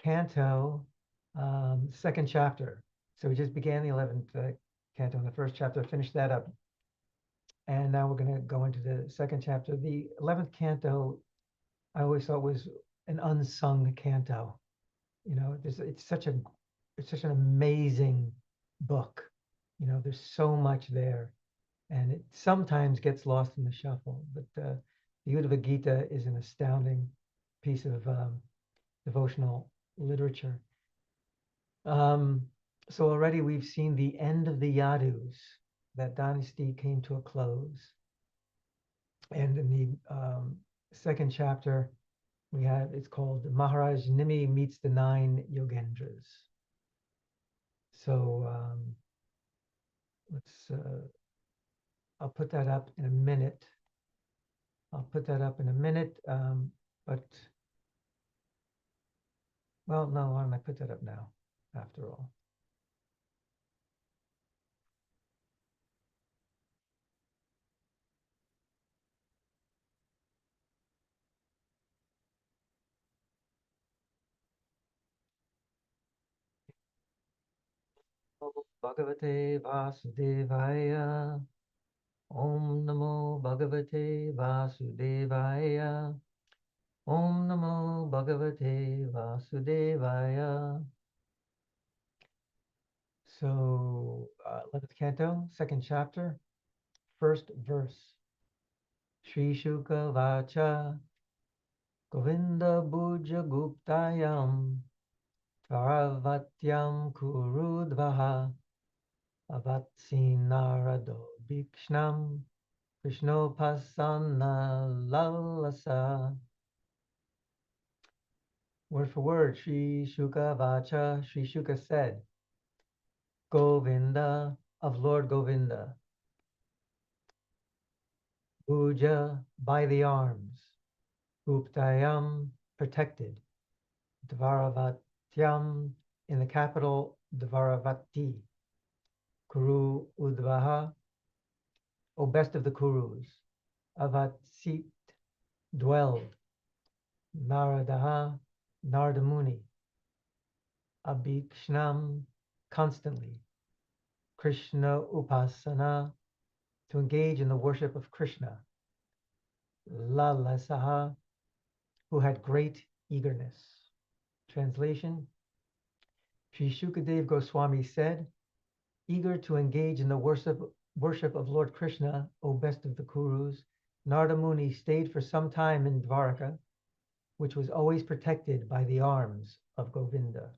canto, second chapter. So we just began the 11th canto in the first chapter, finished that up. And now we're going to go into the second chapter. The 11th canto, I always thought was an unsung canto. You know, it's such an amazing book. You know, there's so much there, and it sometimes gets lost in the shuffle. But the Uddhava Gita is an astounding piece of devotional literature. So already we've seen the end of the Yadus. That dynasty came to a close. And in the second chapter, it's called Maharaj Nimi Meets the Nine Yogendras. So I'll put that up in a minute. But, well, no, why don't I put that up now, after all? Bhagavate Vasudevaya. Om Namo Bhagavate Vasudevaya. Om Namo Bhagavate Vasudevaya. So, 11th canto, second chapter, first verse. Sri Shuka Vacha Govinda Bhuja Guptayam Varavatyam Kurudvaha Avatsi Narado Bhikshnam Krishnopasana Lalasa. Word for word, Sri Shuka Vacha, Sri Shuka said, Govinda, of Lord Govinda, Bhuja, by the arms, Guptayam, protected, Dvaravatyam, in the capital, Dvaravati, Kuru Udvaha, O best of the Kurus, Avatsit, dwelled, Naradaha, Nardamuni, Abhikshnam, constantly, Krishna Upasana, to engage in the worship of Krishna, Lalasaha, who had great eagerness. Translation, Sri Shukadev Goswami said, eager to engage in the worship of Lord Krishna, O best of the Kurus, Narada Muni stayed for some time in Dvaraka, which was always protected by the arms of Govinda.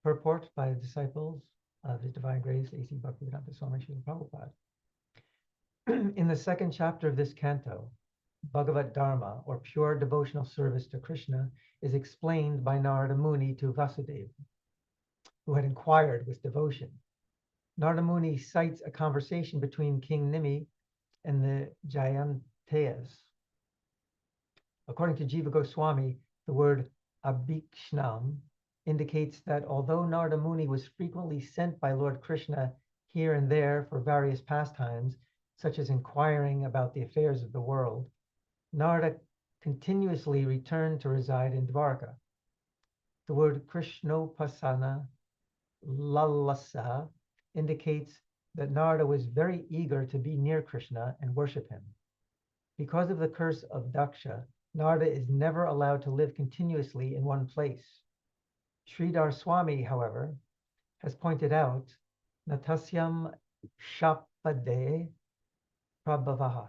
Purport by the disciples of His Divine Grace, A.C. Bhaktivedanta Swami Srila Prabhupada. In the second chapter of this canto, Bhagavad Dharma, or pure devotional service to Krishna, is explained by Narada Muni to Vasudeva, who had inquired with devotion. Narada Muni cites a conversation between King Nimi and the Jayantayas. According to Jiva Goswami, the word Abhikshnam indicates that although Narada Muni was frequently sent by Lord Krishna here and there for various pastimes, such as inquiring about the affairs of the world, Narada continuously returned to reside in Dvaraka. The word Krishnopasana Lalasa indicates that Narada was very eager to be near Krishna and worship him. Because of the curse of Daksha, Narada is never allowed to live continuously in one place. Sridhar Swami, however, has pointed out, Natasyam Shapade Prabhavaha.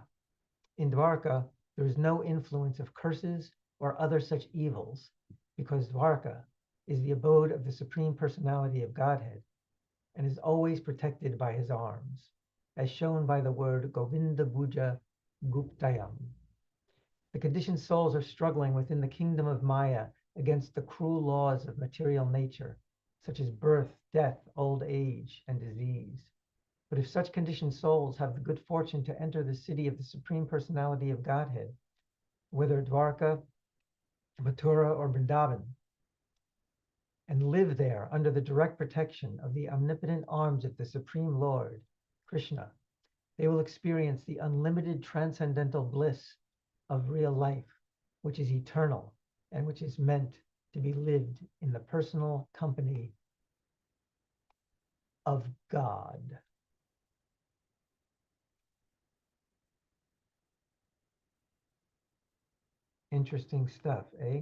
In Dwarka, there is no influence of curses or other such evils, because Dwarka is the abode of the Supreme Personality of Godhead and is always protected by his arms, as shown by the word Govinda Bhuja Guptayam. The conditioned souls are struggling within the kingdom of Maya against the cruel laws of material nature, such as birth, death, old age, and disease. But if such conditioned souls have the good fortune to enter the city of the Supreme Personality of Godhead, whether Dwarka, Mathura, or Vrindavan, and live there under the direct protection of the omnipotent arms of the Supreme Lord, Krishna, they will experience the unlimited transcendental bliss of real life, which is eternal and which is meant to be lived in the personal company of God. Interesting stuff, eh?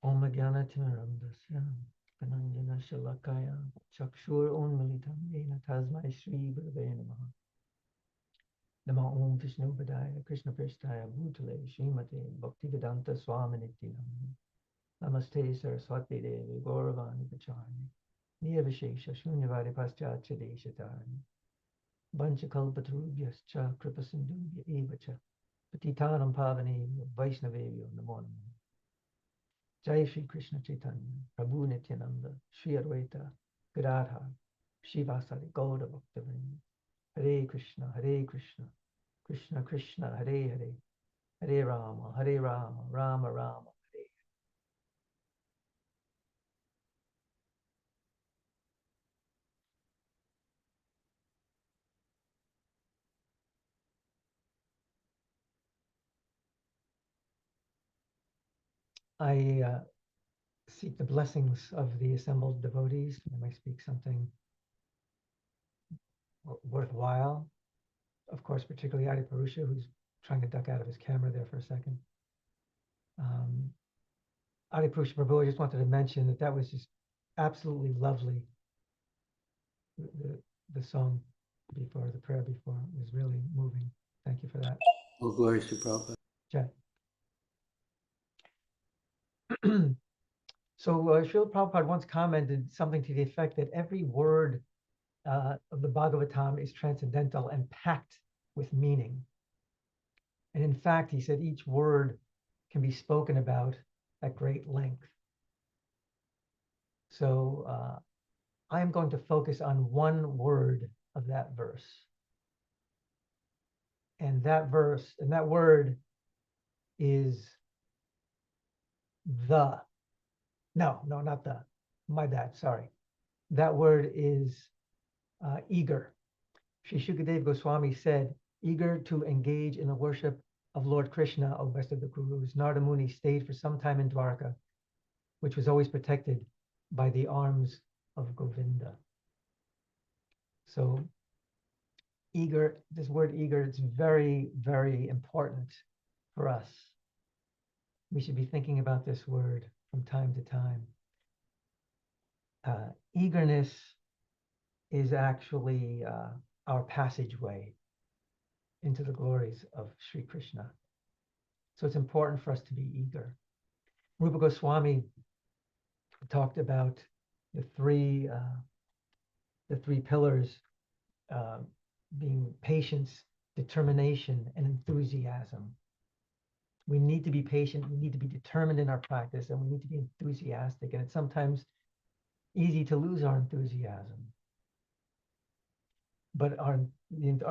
Om Jnana Timirandasya Dhananjana Shalakaya Chakshur Unmilitam Yena Tasmai Shri Gurave Namaha. Nama Om Vishnu Padaya Krishna Prestaya Bhutale Srimate Bhaktivedanta Swami Nityanam. Namaste Saraswati Devi Gauravani Pacharni Nirvishesha Shunyavadi Paschatya Deshatani Vanchakalpatarubhyascha Kripasindubhya Evacha Patitanam Pavanebhyo Vaishnavebhyo Namo Namo. Jai Shri Krishna Chaitanya Prabhu Nityananda Shri Advaita Gadadhar Shivasari Gauda Bhaktivinoda. Hare Krishna Krishna Krishna Hare Hare Hare Rama Rama Rama Hare. I seek the blessings of the assembled devotees. I may speak something worthwhile. Of course, particularly Adi Purusha, who's trying to duck out of his camera there for a second. Adi Purusha Prabhu, I just wanted to mention that was just absolutely lovely. The song before, the prayer before, was really moving. Thank you for that. All glories to Prabhupada. Jai. So Srila Prabhupada once commented something to the effect that every word of the Bhagavatam is transcendental and packed with meaning. And in fact, he said each word can be spoken about at great length. So I am going to focus on one word of that verse. And that word is the. No, not the. My bad, sorry. That word is eager. Sri Shukadev Goswami said, eager to engage in the worship of Lord Krishna, O best of the Gurus, Narada Muni stayed for some time in Dwarka, which was always protected by the arms of Govinda. So eager, this word eager, it's very, very important for us. We should be thinking about this word from time to time. Eagerness is actually our passageway into the glories of Sri Krishna. So it's important for us to be eager. Rupa Goswami talked about the three pillars being patience, determination, and enthusiasm. We need to be patient, we need to be determined in our practice, and we need to be enthusiastic. And it's sometimes easy to lose our enthusiasm. But our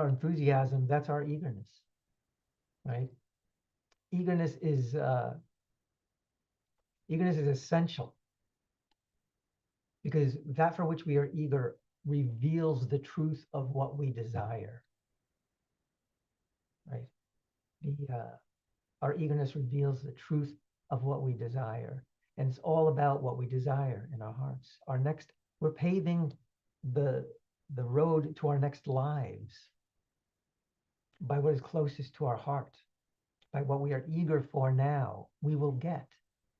enthusiasm, that's our eagerness, right? Eagerness is essential, because that for which we are eager reveals the truth of what we desire, right? Our eagerness reveals the truth of what we desire. And it's all about what we desire in our hearts. We're paving the road to our next lives by what is closest to our heart, by what we are eager for now, we will get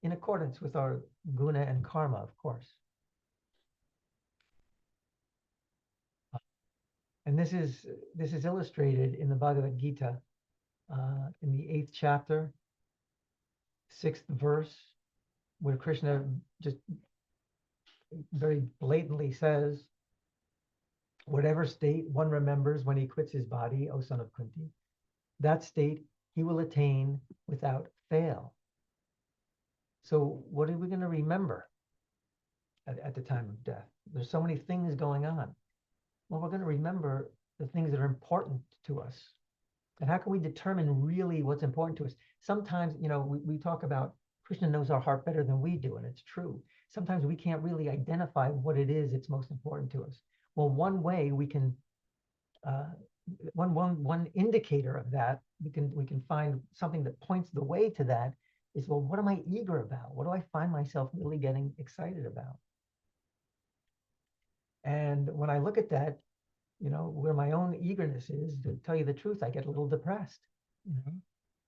in accordance with our guna and karma, of course. And this is illustrated in the Bhagavad Gita, in the 8th chapter, 6th verse, where Krishna just very blatantly says, whatever state one remembers when he quits his body, O son of Kunti, that state he will attain without fail. So what are we going to remember at the time of death? There's so many things going on. Well, we're going to remember the things that are important to us. And how can we determine really what's important to us? Sometimes, we talk about Krishna knows our heart better than we do, and it's true. Sometimes we can't really identify what it is that's most important to us. Well, one way we can one indicator of that, we can find something that points the way to that is, well, what am I eager about? What do I find myself really getting excited about? And when I look at that, where my own eagerness is, to tell you the truth, I get a little depressed.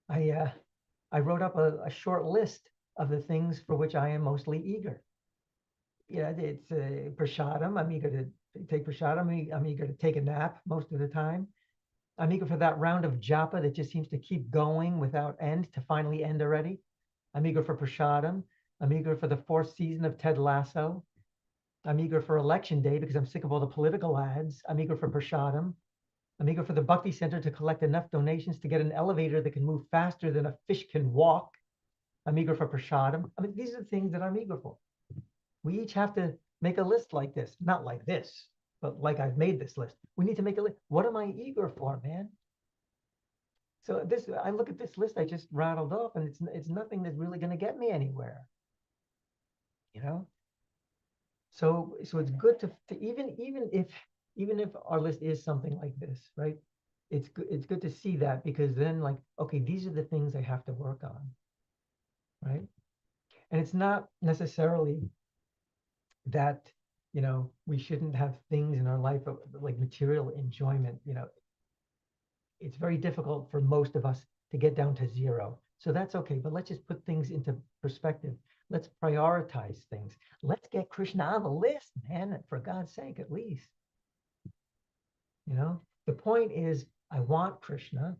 I wrote up a short list of the things for which I am mostly eager. It's prashadam. I'm eager to take prashadam. I'm eager to take a nap most of the time. I'm eager for that round of japa that just seems to keep going without end, to finally end already. I'm eager for prashadam. I'm eager for the fourth season of Ted Lasso. I'm eager for election day because I'm sick of all the political ads. I'm eager for prashadam. I'm eager for the Bhakti Center to collect enough donations to get an elevator that can move faster than a fish can walk. I'm eager for prashadam. I mean, these are the things that I'm eager for. We each have to make a list like this, not like this, but like I've made this list. We need to make a list. What am I eager for, man? So I look at this list I just rattled off, and it's nothing that's really going to get me anywhere, you know. So it's good to even if our list is something like this, right? It's good to see that, because then, like, okay, these are the things I have to work on, right? And it's not necessarily that we shouldn't have things in our life like material enjoyment. It's very difficult for most of us to get down to zero. So that's okay, but let's just put things into perspective. Let's prioritize things. Let's get Krishna on the list, man, for God's sake, at least. The point is, I want Krishna.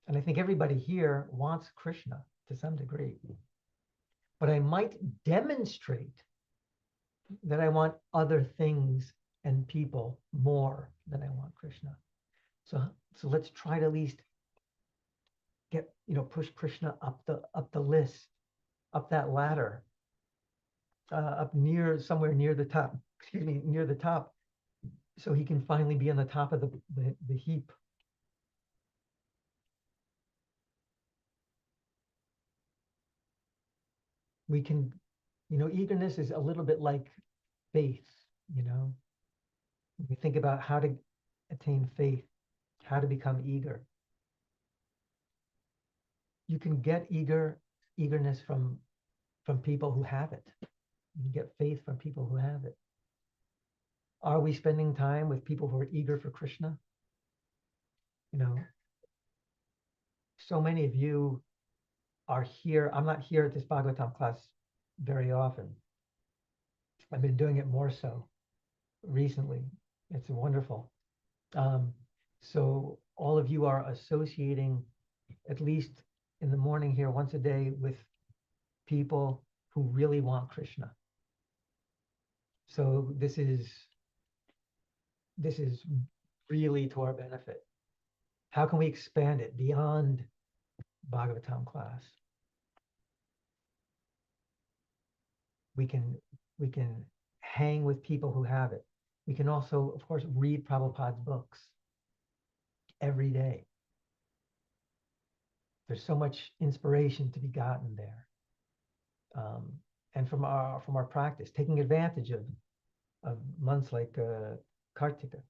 And I think everybody here wants Krishna to some degree. But I might demonstrate that I want other things and people more than I want Krishna. So let's try to at least push Krishna up the list, up that ladder, up somewhere near the top. Excuse me, near the top, so he can finally be on the top of the heap. We can, eagerness is a little bit like faith. We think about how to attain faith, how to become eager. You can get eagerness from people who have it. You can get faith from people who have it. Are we spending time with people who are eager for Krishna? So many of you are here. I'm not here at this Bhagavatam class very often. I've been doing it more so recently. It's wonderful. So all of you are associating, at least in the morning here, once a day, with people who really want Krishna. So this is really to our benefit. How can we expand it beyond Bhagavatam class? We can hang with people who have it. We can also, of course, read Prabhupada's books every day. There's so much inspiration to be gotten there. And from our practice, taking advantage of months like Kartika.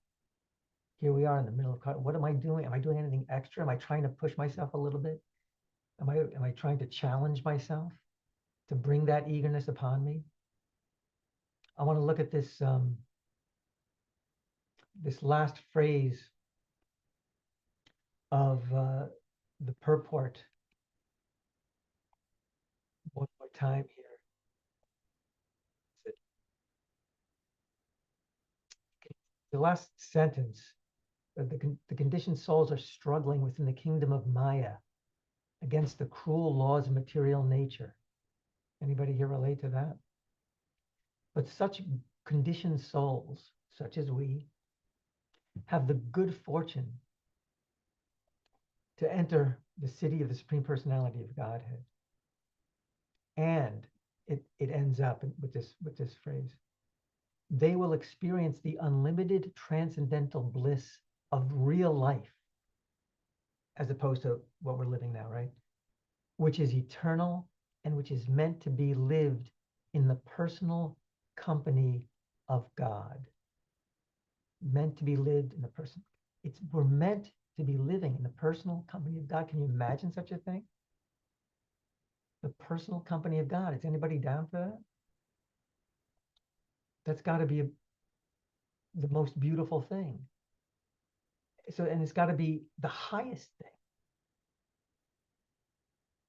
Here we are in the middle of Kartika. What am I doing? Am I doing anything extra? Am I trying to push myself a little bit? Am I trying to challenge myself to bring that eagerness upon me? I want to look at this this last phrase of the purport one more time here. The last sentence, the conditioned souls are struggling within the kingdom of Maya against the cruel laws of material nature. Anybody here relate to that? But such conditioned souls, such as we, have the good fortune to enter the city of the Supreme Personality of Godhead. And it ends up with this phrase. They will experience the unlimited transcendental bliss of real life, as opposed to what we're living now, right? Which is eternal and which is meant to be lived in the personal company of God. Meant to be lived in the person. We're meant to be living in the personal company of God. Can you imagine such a thing? The personal company of God. Is anybody down for that? That's got to be the most beautiful thing. So, and it's got to be the highest thing.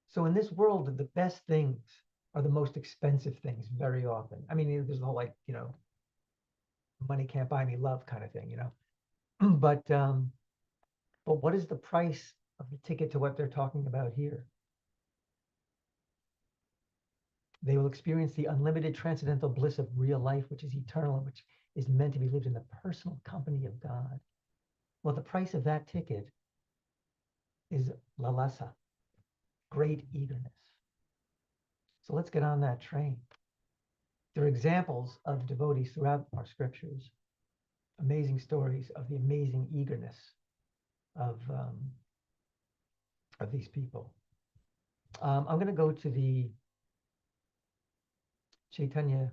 So in this world, the best things are the most expensive things very often. I mean, there's the whole money can't buy me love kind of thing, but what is the price of the ticket to what they're talking about here? They will experience the unlimited transcendental bliss of real life, which is eternal and which is meant to be lived in the personal company of God. Well, the price of that ticket is lalasa, great eagerness. So let's get on that train. There are examples of devotees throughout our scriptures, amazing stories of the amazing eagerness of these people. I'm going to go to the Chaitanya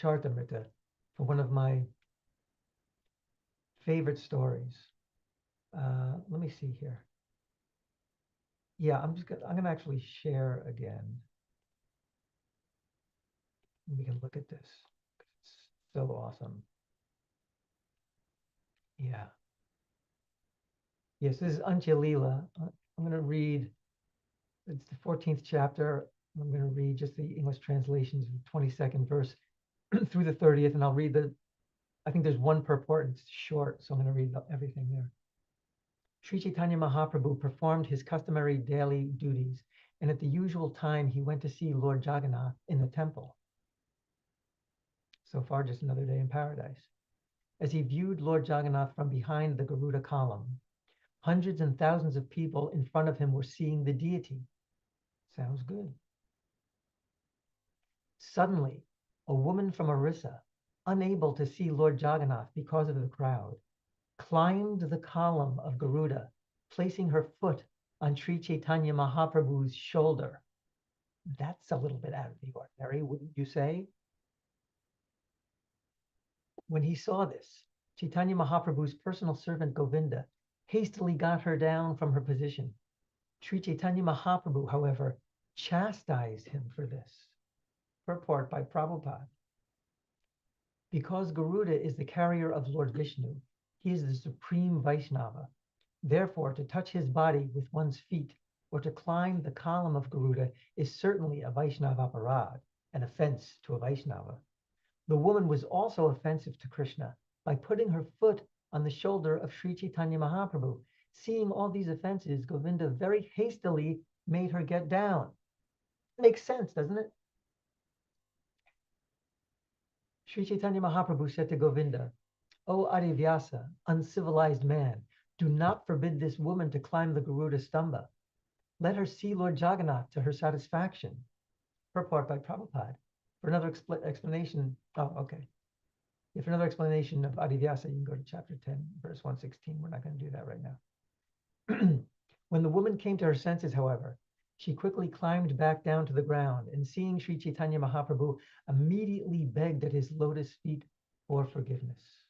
Charitamrita for one of my favorite stories. Let me see here. Yeah, I'm going to actually share again. We can look at this. It's so awesome. Yeah. Yes, this is Antya Leela. I'm going to read, it's the 14th chapter. I'm going to read just the English translations of the 22nd verse through the 30th, and I'll read I think there's one purport, and it's short, so I'm going to read everything there. Sri Chaitanya Mahaprabhu performed his customary daily duties, and at the usual time, he went to see Lord Jagannath in the temple. So far, just another day in paradise. As he viewed Lord Jagannath from behind the Garuda column, hundreds and thousands of people in front of him were seeing the deity. Sounds good. Suddenly, a woman from Orissa, unable to see Lord Jagannath because of the crowd, climbed the column of Garuda, placing her foot on Sri Chaitanya Mahaprabhu's shoulder. That's a little bit out of the ordinary, wouldn't you say? When he saw this, Chaitanya Mahaprabhu's personal servant Govinda hastily got her down from her position. Sri Chaitanya Mahaprabhu, however, chastised him for this. Purport by Prabhupada. Because Garuda is the carrier of Lord Vishnu, he is the supreme Vaishnava. Therefore, to touch his body with one's feet or to climb the column of Garuda is certainly a Vaishnava aparad, an offense to a Vaishnava. The woman was also offensive to Krishna by putting her foot on the shoulder of Sri Chaitanya Mahaprabhu. Seeing all these offenses, Govinda very hastily made her get down. Makes sense, doesn't it? Sri Chaitanya Mahaprabhu said to Govinda, "O Adivyasa, uncivilized man, do not forbid this woman to climb the Garuda Stamba. Let her see Lord Jagannath to her satisfaction." Purport by Prabhupada. For another explanation, okay. If another explanation of Adivyasa, you can go to chapter 10, verse 116. We're not going to do that right now. When the woman came to her senses, however, she quickly climbed back down to the ground and seeing Sri Chaitanya Mahaprabhu, immediately begged at his lotus feet for forgiveness.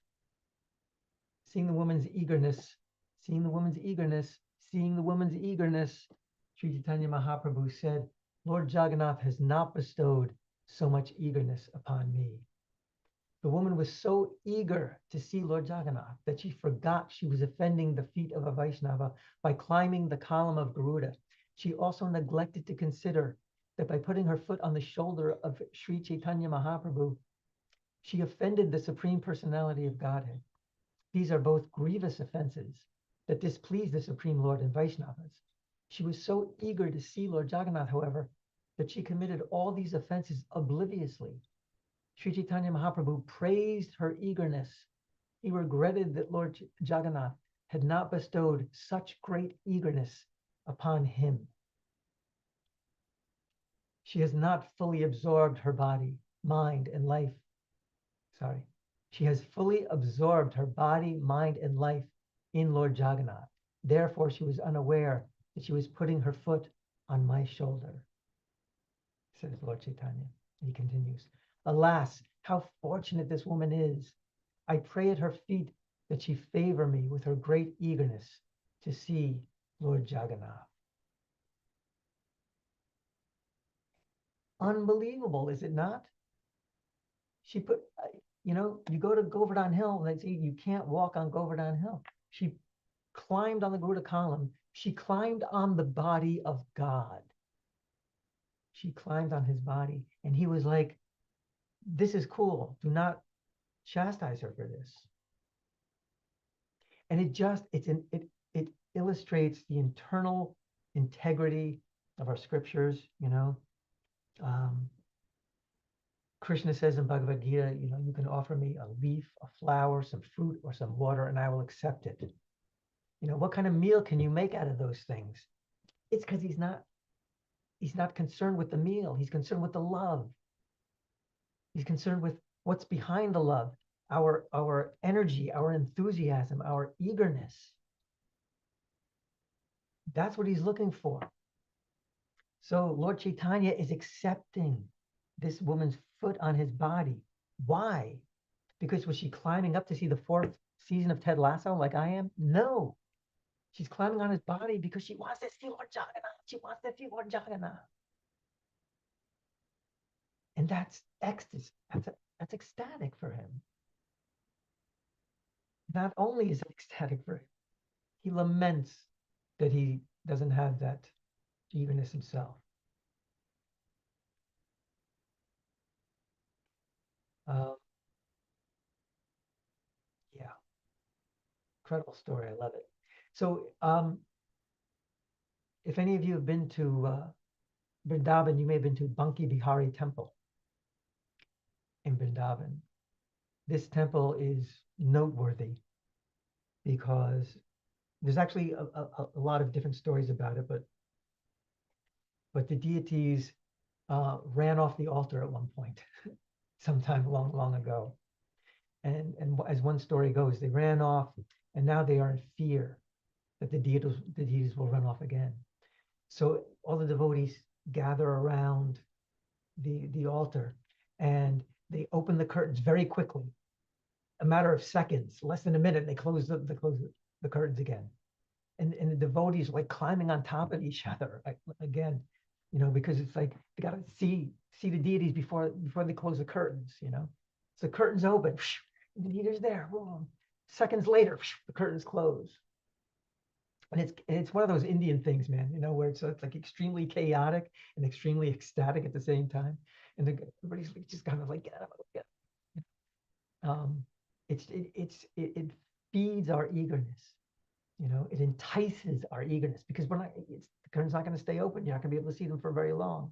Seeing the woman's eagerness, seeing the woman's eagerness, seeing the woman's eagerness, Sri Chaitanya Mahaprabhu said, "Lord Jagannath has not bestowed so much eagerness upon me." The woman was so eager to see Lord Jagannath that she forgot she was offending the feet of a Vaishnava by climbing the column of Garuda. She also neglected to consider that by putting her foot on the shoulder of Sri Chaitanya Mahaprabhu, she offended the Supreme Personality of Godhead. These are both grievous offenses that displease the Supreme Lord and Vaishnavas. She was so eager to see Lord Jagannath, however, that she committed all these offenses obliviously. Sri Chaitanya Mahaprabhu praised her eagerness. He regretted that Lord Jagannath had not bestowed such great eagerness upon him. She has not fully absorbed her body, mind, and life. She has fully absorbed her body, mind, and life in Lord Jagannath. Therefore, she was unaware that she was putting her foot on my shoulder, says Lord Chaitanya. He continues, "Alas, how fortunate this woman is. I pray at her feet that she favor me with her great eagerness to see Lord Jagannath. Unbelievable, is it not? She put, you go to Govardhan Hill and they say you can't walk on Govardhan Hill. She climbed on the Garuda column. She climbed on the body of God. She climbed on his body, and he was like, this is cool. Do not chastise her for this. And it illustrates the internal integrity of our scriptures. Krishna says in Bhagavad Gita, you can offer me a leaf, a flower, some fruit, or some water, and I will accept it. What kind of meal can you make out of those things? It's because he's not concerned with the meal. He's concerned with the love. He's concerned with what's behind the love, our energy, our enthusiasm, our eagerness. That's what he's looking for. So Lord Chaitanya is accepting this woman's foot on his body. Why? Because was she climbing up to see the fourth season of Ted Lasso like I am? No. She's climbing on his body because she wants to see Lord Jagannath. She wants to see Lord Jagannath. And that's ecstasy. That's ecstatic for him. Not only is it ecstatic for him, he laments that he doesn't have that eagerness himself. Yeah, incredible story. I love it. So if any of you have been to Vrindavan, you may have been to Banki Bihari Temple in Vrindavan. This temple is noteworthy because there's actually a lot of different stories about it, but the deities ran off the altar at one point, sometime long, long ago. And as one story goes, they ran off, and now they are in fear that the deities will run off again. So all the devotees gather around the altar, and they open the curtains very quickly, a matter of seconds, less than a minute. They close the curtains again, and the devotees are like climbing on top of each other again, because it's like they got to see the deities before they close the curtains. So the curtains open, the deities there. Boom. Seconds later, the curtains close. And it's one of those Indian things, man, where it's like extremely chaotic and extremely ecstatic at the same time. And everybody's like, just kind of like, get out. It feeds our eagerness. It entices our eagerness because the curtain's not going to stay open. You're not going to be able to see them for very long.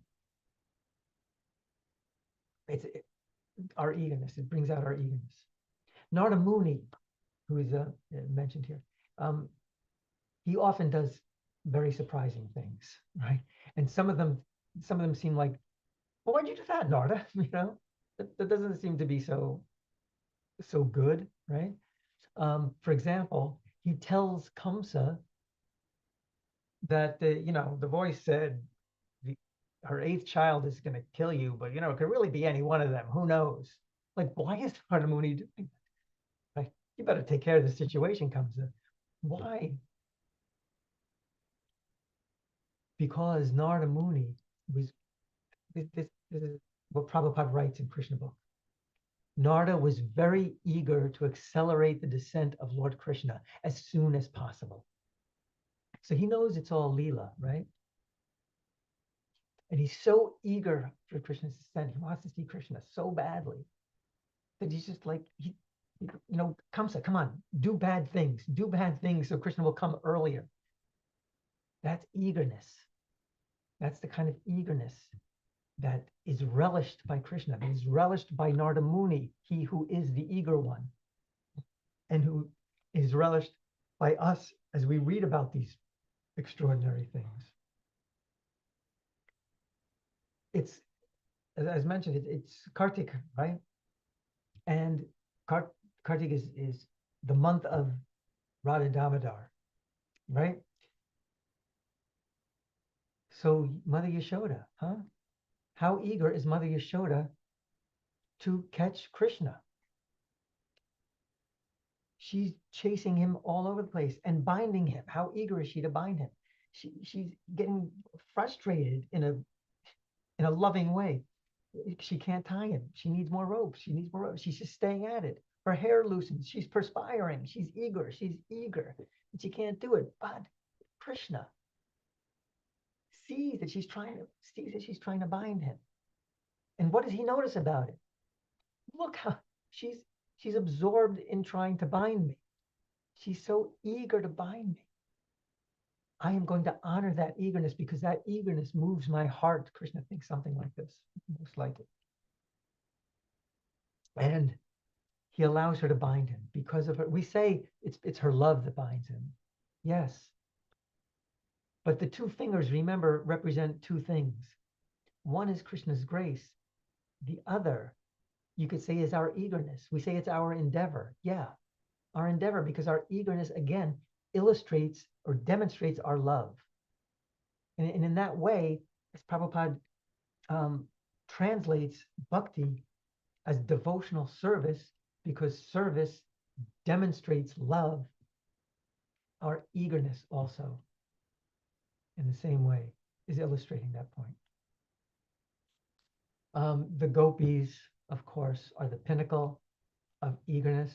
Our eagerness. It brings out our eagerness. Narada Muni, who is mentioned here, he often does very surprising things, right? And some of them seem like, well, why'd you do that, Narada? That doesn't seem to be so good, right? For example, he tells Kamsa that the voice said her eighth child is going to kill you, but it could really be any one of them. Who knows? Like, why is Narada Muni doing that? Like, you better take care of the situation, Kamsa. Why? Because Narada Muni was, this is what Prabhupada writes in Krishna book. Narada was very eager to accelerate the descent of Lord Krishna as soon as possible. So he knows it's all Leela, right? And he's so eager for Krishna's descent. He wants to see Krishna so badly that he's just like, Kamsa, come on, do bad things so Krishna will come earlier. That's eagerness. That's the kind of eagerness that is relished by Krishna, that is relished by Narada Muni, he who is the eager one, and who is relished by us as we read about these extraordinary things. It's, as mentioned, it's Kartik, right? And Kartik is the month of Radha Damodar, right? So Mother Yashoda, huh? How eager is Mother Yashoda to catch Krishna? She's chasing him all over the place and binding him. How eager is she to bind him? She's getting frustrated in a loving way. She can't tie him. She needs more ropes. She needs more ropes. She's just staying at it. Her hair loosens. She's perspiring. She's eager. She's eager. And she can't do it. But Krishna sees that she's trying to bind him. And what does he notice about it? Look how she's she's absorbed in trying to bind me. She's so eager to bind me. I am going to honor that eagerness because that eagerness moves my heart. Krishna thinks something like this, most likely. And he allows her to bind him because of her. We say it's her love that binds him. Yes. But the two fingers, remember, represent two things. One is Krishna's grace. The other, you could say, is our eagerness. We say it's our endeavor. Yeah, our endeavor, because our eagerness, again, illustrates or demonstrates our love. And in that way, as Prabhupada translates bhakti as devotional service, because service demonstrates love, our eagerness also, in the same way, is illustrating that point. The gopis, of course, are the pinnacle of eagerness.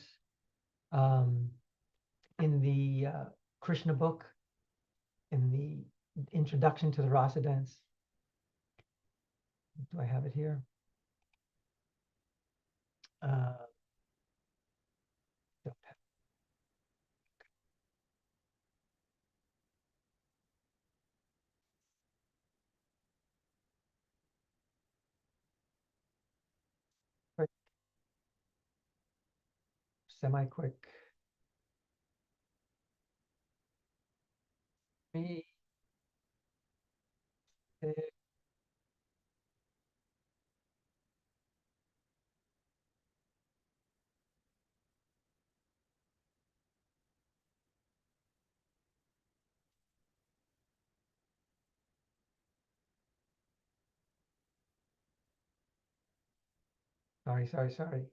In the Krishna book, in the introduction to the rasa dance, do I have it here? Don't have quick, semi-quick. Me, sorry.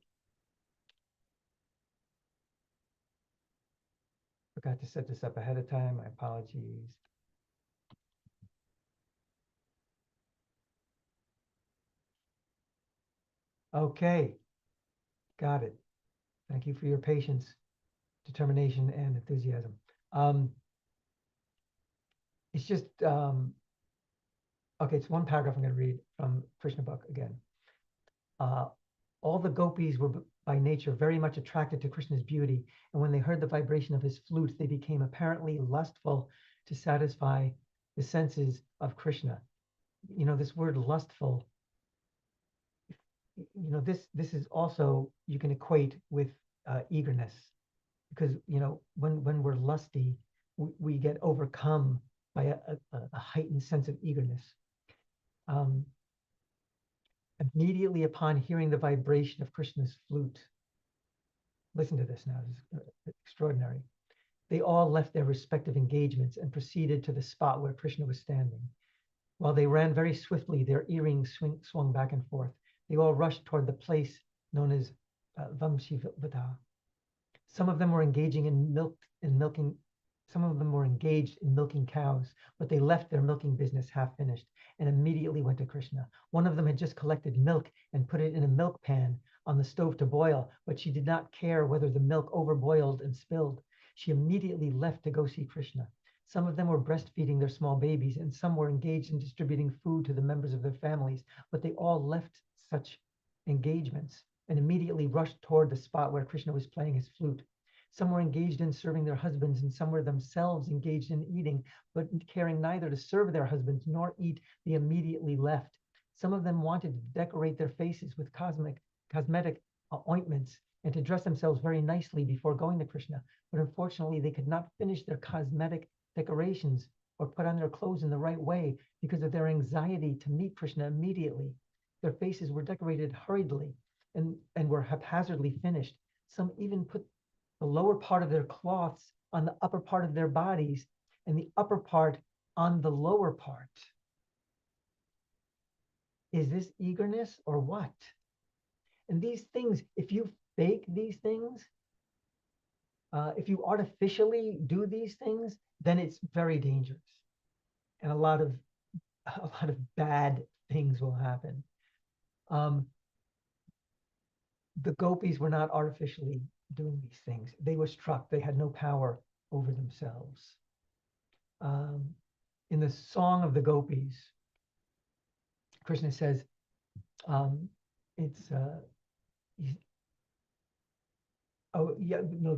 Forgot to set this up ahead of time. My apologies. Okay, got it. Thank you for your patience, determination, and enthusiasm. It's just, okay, it's one paragraph I'm going to read from Krishna book again. All the gopis were by nature very much attracted to Krishna's beauty, and when they heard the vibration of his flute, they became apparently lustful to satisfy the senses of Krishna. You know, this word lustful, you know, this is also, you can equate with eagerness, because, you know, when we're lusty, we get overcome by a heightened sense of eagerness. Immediately upon hearing the vibration of Krishna's flute, listen to this now, this is extraordinary. They all left their respective engagements and proceeded to the spot where Krishna was standing. While they ran very swiftly, their earrings swung back and forth. They all rushed toward the place known as Vamshivata. Some of them were engaging in milking. Some of them were engaged in milking cows, but they left their milking business half finished and immediately went to Krishna. One of them had just collected milk and put it in a milk pan on the stove to boil, but she did not care whether the milk overboiled and spilled. She immediately left to go see Krishna. Some of them were breastfeeding their small babies, and some were engaged in distributing food to the members of their families, but they all left such engagements and immediately rushed toward the spot where Krishna was playing his flute. Some were engaged in serving their husbands, and some were themselves engaged in eating, but caring neither to serve their husbands nor eat, they immediately left. Some of them wanted to decorate their faces with cosmetic ointments and to dress themselves very nicely before going to Krishna, but unfortunately they could not finish their cosmetic decorations or put on their clothes in the right way because of their anxiety to meet Krishna immediately. Their faces were decorated hurriedly and were haphazardly finished. Some even put the lower part of their cloths on the upper part of their bodies and the upper part on the lower part. Is this eagerness or what? And these things, if you fake these things, If you artificially do these things, then it's very dangerous, and a lot of bad things will happen. The gopis were not artificially doing these things. They were struck. They had no power over themselves. In the Song of the Gopis, Krishna says, the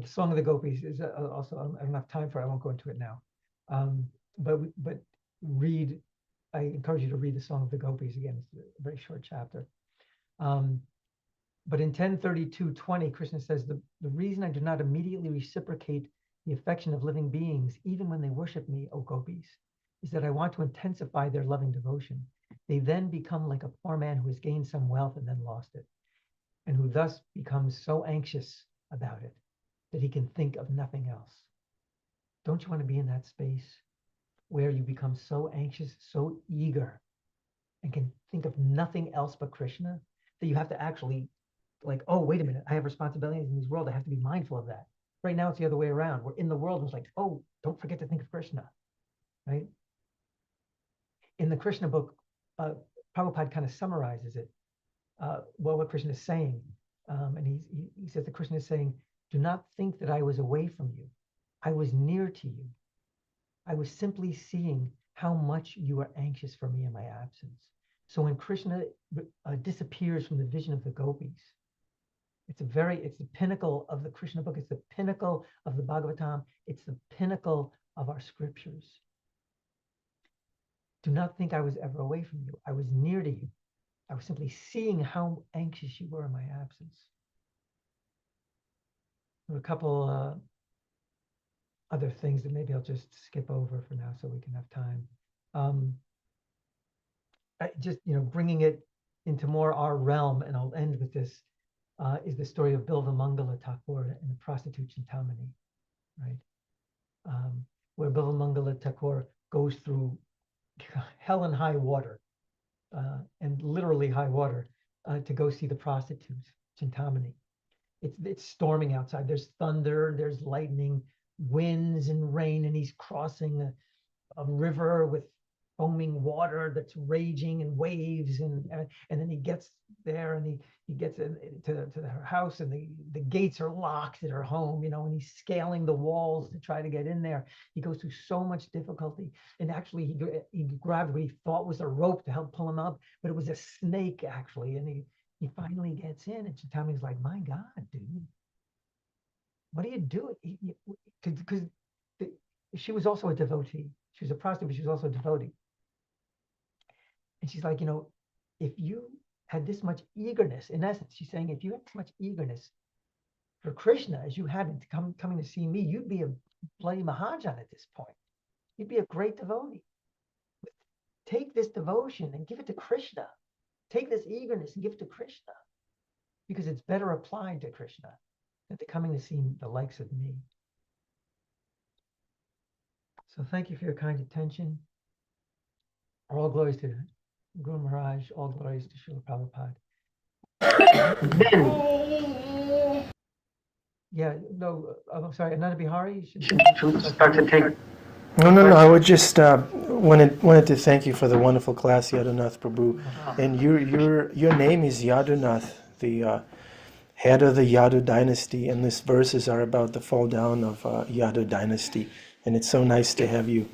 Song of the Gopis is also, I don't have time for it. I won't go into it now. But read, I encourage you to read the Song of the Gopis again. It's a very short chapter. But in 10:32:20, Krishna says, the reason I do not immediately reciprocate the affection of living beings, even when they worship me, O gopis, is that I want to intensify their loving devotion. They then become like a poor man who has gained some wealth and then lost it, and who thus becomes so anxious about it that he can think of nothing else. Don't you want to be in that space where you become so anxious, so eager, and can think of nothing else but Krishna, that you have to actually, like, oh, wait a minute, I have responsibilities in this world. I have to be mindful of that. Right now, it's the other way around. We're in the world, and it's like, oh, don't forget to think of Krishna, right? In the Krishna book, Prabhupada kind of summarizes it, what Krishna is saying. And he says that Krishna is saying, do not think that I was away from you. I was near to you. I was simply seeing how much you are anxious for me in my absence. So when Krishna disappears from the vision of the gopis, it's the pinnacle of the Krishna book. It's the pinnacle of the Bhagavatam. It's the pinnacle of our scriptures. Do not think I was ever away from you. I was near to you. I was simply seeing how anxious you were in my absence. There were a couple other things that maybe I'll just skip over for now so we can have time. Just, bringing it into more our realm, and I'll end with this, is the story of Bilvamangala Thakur and the prostitute Chintamani, right? Where Bilvamangala Thakur goes through hell and high water, and literally high water, to go see the prostitute Chintamani. It's storming outside. There's thunder, there's lightning, winds and rain, and he's crossing a river with foaming water that's raging and waves, and then he gets there, and he gets to her house, and the gates are locked at her home, and he's scaling the walls to try to get in there. He goes through so much difficulty, and actually he grabbed what he thought was a rope to help pull him up, but it was a snake actually, and he finally gets in, and Chintamani's like, my God, dude, what are you doing? Because she was also a devotee. She was a prostitute, but she was also a devotee. And she's like, if you had this much eagerness, in essence, she's saying, if you had this much eagerness for Krishna as you had in coming to see me, you'd be a bloody Mahajan at this point. You'd be a great devotee. Take this devotion and give it to Krishna. Take this eagerness and give it to Krishna, because it's better applied to Krishna than to coming to see the likes of me. So thank you for your kind attention. All glories to Guru Maharaj, all glories to Srila Prabhupada. Yeah, no, I'm sorry, Ananda Bihari, you should start to take. No. I would just wanted to thank you for the wonderful class, Yadunath Prabhu. And your name is Yadunath, the head of the Yadu dynasty, and these verses are about the fall down of Yadu dynasty. And it's so nice to have you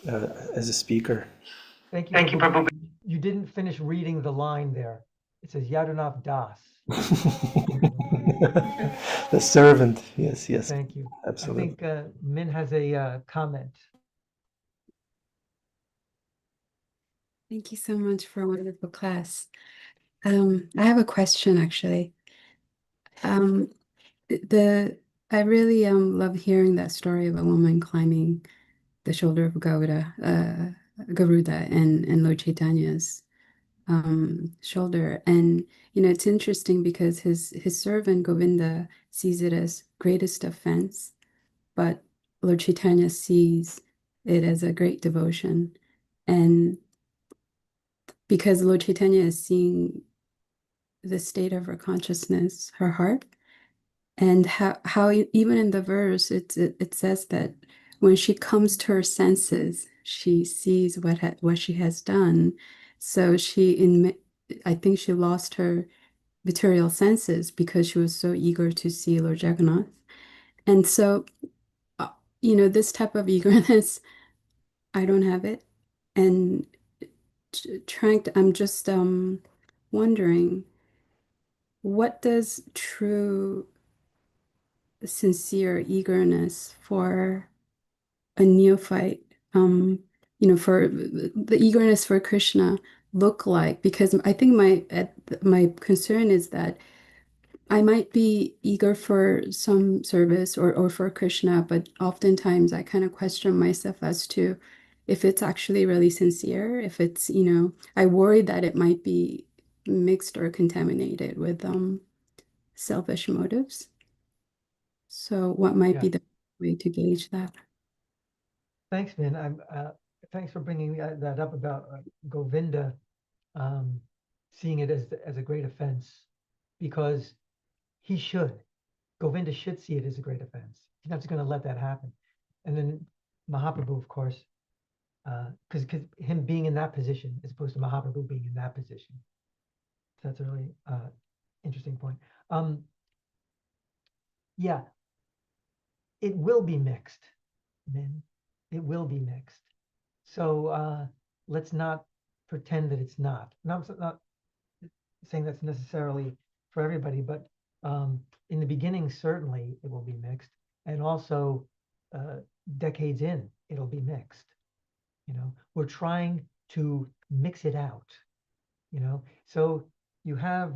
as a speaker. Thank you, Prabhu. You didn't finish reading the line there. It says Yadunath Das. The servant, yes. Thank you. Absolutely. I think Min has a comment. Thank you so much for a wonderful class. I have a question, actually. I really love hearing that story of a woman climbing the shoulder of Garuda and Lord Chaitanya's shoulder. And it's interesting because his servant Govinda sees it as greatest offense, but Lord Chaitanya sees it as a great devotion. And because Lord Chaitanya is seeing the state of her consciousness, her heart, And how even in the verse it says that when she comes to her senses, she sees what she has done. So I think she lost her material senses because she was so eager to see Lord Jagannath. And so, uh, this type of eagerness, I don't have it. And I'm just wondering, what does true sincere eagerness for a neophyte, for the eagerness for Krishna look like? Because I think my concern is that I might be eager for some service or for Krishna, but oftentimes I kind of question myself as to if it's actually really sincere, if it's, I worry that it might be mixed or contaminated with selfish motives. So what might Yeah. be the way to gauge that? Thanks, Min. Thanks for bringing that up about Govinda um, seeing it as a great offense, because he should. Govinda should see it as a great offense. He's not just going to let that happen. And then Mahaprabhu, of course, because him being in that position as opposed to Mahaprabhu being in that position. So that's a really interesting point. Yeah, it will be mixed, Min. It will be mixed. So let's not pretend that it's not. Not saying that's necessarily for everybody, but in the beginning, certainly it will be mixed. And also decades in, it'll be mixed. We're trying to mix it out, So you have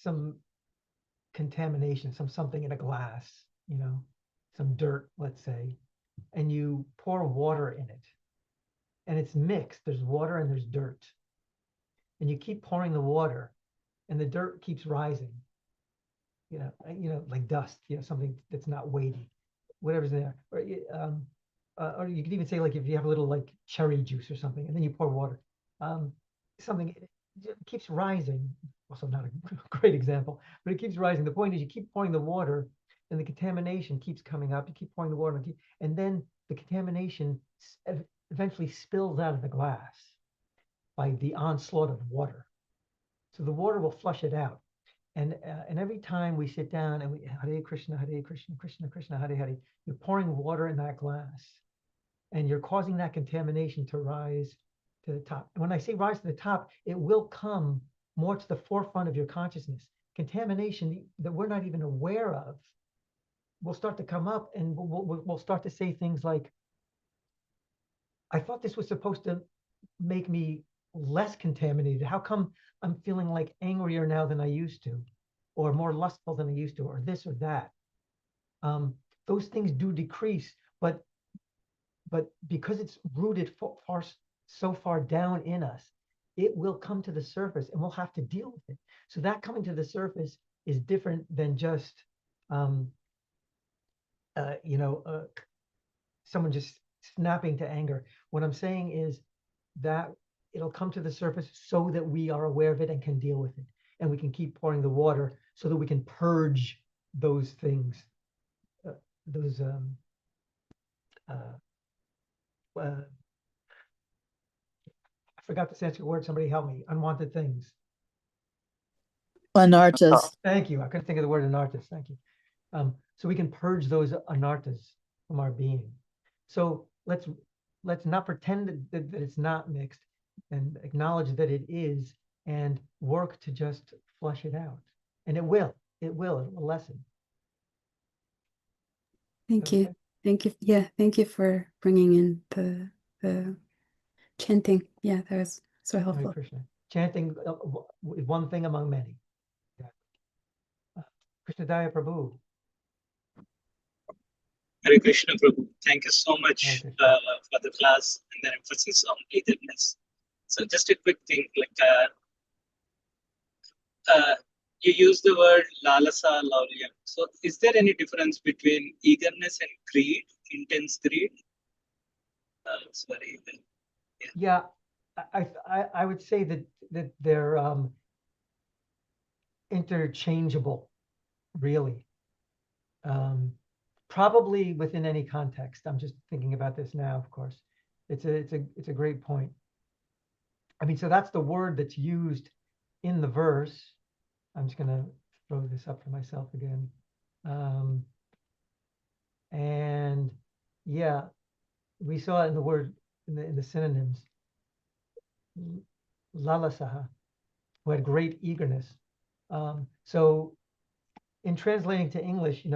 some contamination, something in a glass, some dirt, let's say, and you pour water in it, and it's mixed. There's water and there's dirt, and you keep pouring the water, and the dirt keeps rising. Like dust, something that's not weighty, whatever's there. Or you could even say, like, if you have a little like cherry juice or something, and then you pour water, something it keeps rising. Also, not a great example, but it keeps rising. The point is, you keep pouring the water, and the contamination keeps coming up. You keep pouring the water, and then the contamination eventually spills out of the glass by the onslaught of water. So the water will flush it out. And every time we sit down and we Hare Krishna, Krishna Krishna, Hare Hare, you're pouring water in that glass, and you're causing that contamination to rise to the top. And when I say rise to the top, it will come more to the forefront of your consciousness. Contamination that we're not even aware of will start to come up, and we'll start to say things like, I thought this was supposed to make me less contaminated. How come I'm feeling like angrier now than I used to, or more lustful than I used to, or this or that? Those things do decrease, but because it's rooted so far down in us, it will come to the surface, and we'll have to deal with it. So that coming to the surface is different than just someone just snapping to anger. What I'm saying is that it'll come to the surface so that we are aware of it and can deal with it. And we can keep pouring the water so that we can purge those things, those I forgot the Sanskrit word. Somebody help me. Unwanted things. Anartas. Thank you. I couldn't think of the word anartas. Thank you. So we can purge those anartas from our being. So let's not pretend that it's not mixed, and acknowledge that it is, and work to just flush it out. And it will lessen. Thank Okay. you. Thank you. Yeah, thank you for bringing in the chanting. Yeah, that was so Hare helpful. Krishna. Chanting one thing among many. Krishna Daya Prabhu. Hare Krishna Prabhu. Thank you so Hare much Krishna. for the class and the emphasis on eagerness. So just a quick thing, like you use the word lalasa, lauryam. So is there any difference between eagerness and greed, intense greed? Sorry. Yeah, I would say that they're interchangeable, really. Probably within any context. I'm just thinking about this now, of course. It's a great point. I mean, so that's the word that's used in the verse. I'm just gonna throw this up for myself again. And yeah, we saw it in the word in the synonyms. Lalasaha, who had great eagerness. So in translating to English,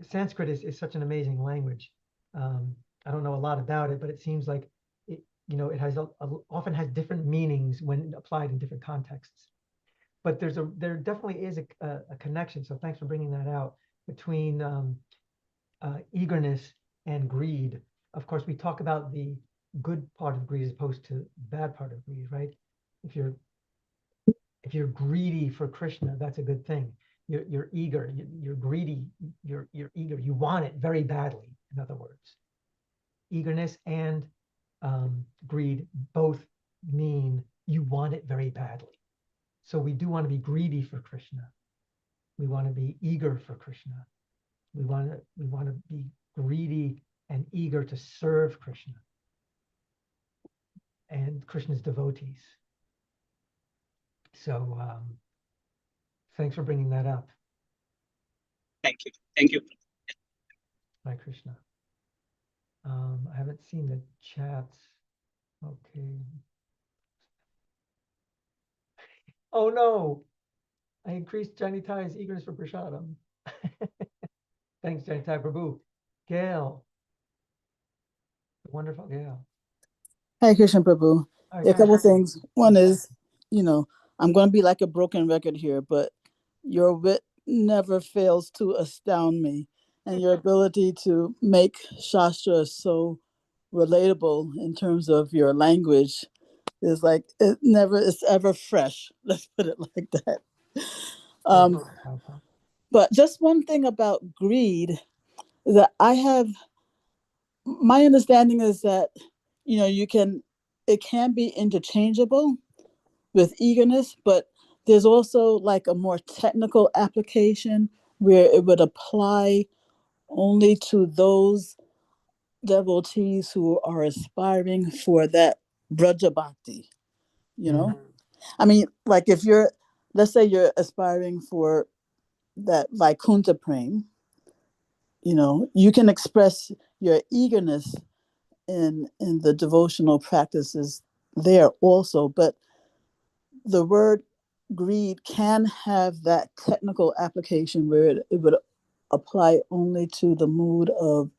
Sanskrit is such an amazing language. I don't know a lot about it, but it seems like it, it has often has different meanings when applied in different contexts. But there definitely is a connection. So thanks for bringing that out between eagerness and greed. Of course, we talk about the good part of greed as opposed to the bad part of greed, right? If you're greedy for Krishna, that's a good thing. You're eager, you're greedy, you're eager, you want it very badly, in other words. Eagerness and greed both mean you want it very badly. So we do want to be greedy for Krishna. We want to be eager for Krishna. We want to be greedy and eager to serve Krishna and Krishna's devotees. So thanks for bringing that up. Thank you. Thank you. Hare Krishna. I haven't seen the chats. Okay. Oh no, I increased Janitai's eagerness for prasadam. Thanks, Janitai Prabhu. Gail. Wonderful Gail. Hi, Krishna Prabhu. All There are right, a couple guys. of things. One is, I'm going to be like a broken record here, but your wit never fails to astound me. And your ability to make Shastra so relatable in terms of your language is like, it's ever fresh. Let's put it like that. But just one thing about greed that my understanding is that, it can be interchangeable with eagerness, but there's also like a more technical application where it would apply only to those devotees who are aspiring for that Braja Bhakti, I mean, like let's say you're aspiring for that Vaikuntha Prem, you can express your eagerness in the devotional practices there also, but the word greed can have that technical application where it would apply only to the mood of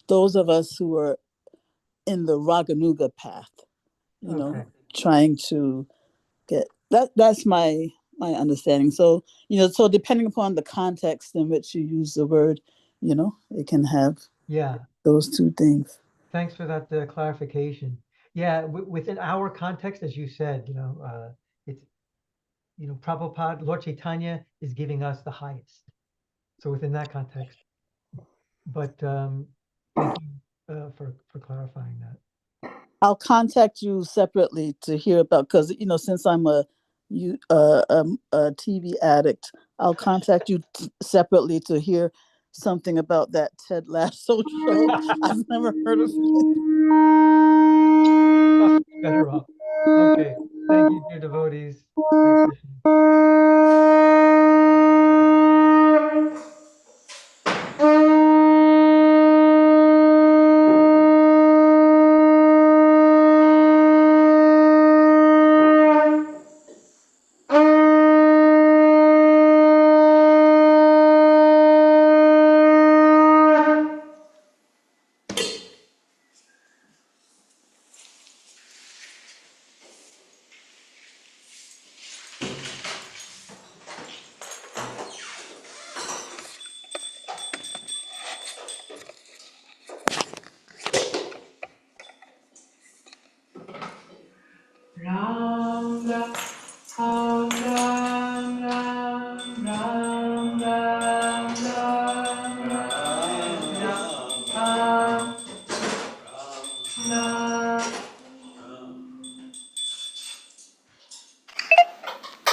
those of us who are in the Raganuga path, trying to get that's my understanding. So, so depending upon the context in which you use the word, it can have those two things. Thanks for that clarification. Yeah, within our context, as you said, it's, Prabhupada, Lord Chaitanya is giving us the highest. So within that context, but thank you for clarifying that. I'll contact you separately to hear about, because since I'm a TV addict, I'll contact you separately to hear something about that Ted Lasso show. I've never heard of it. Better off. Okay. Thank you, dear devotees. Hare Krishna.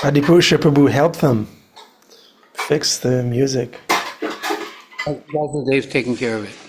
Adipurusha Prabhu, help them fix the music. Dave's taking care of it.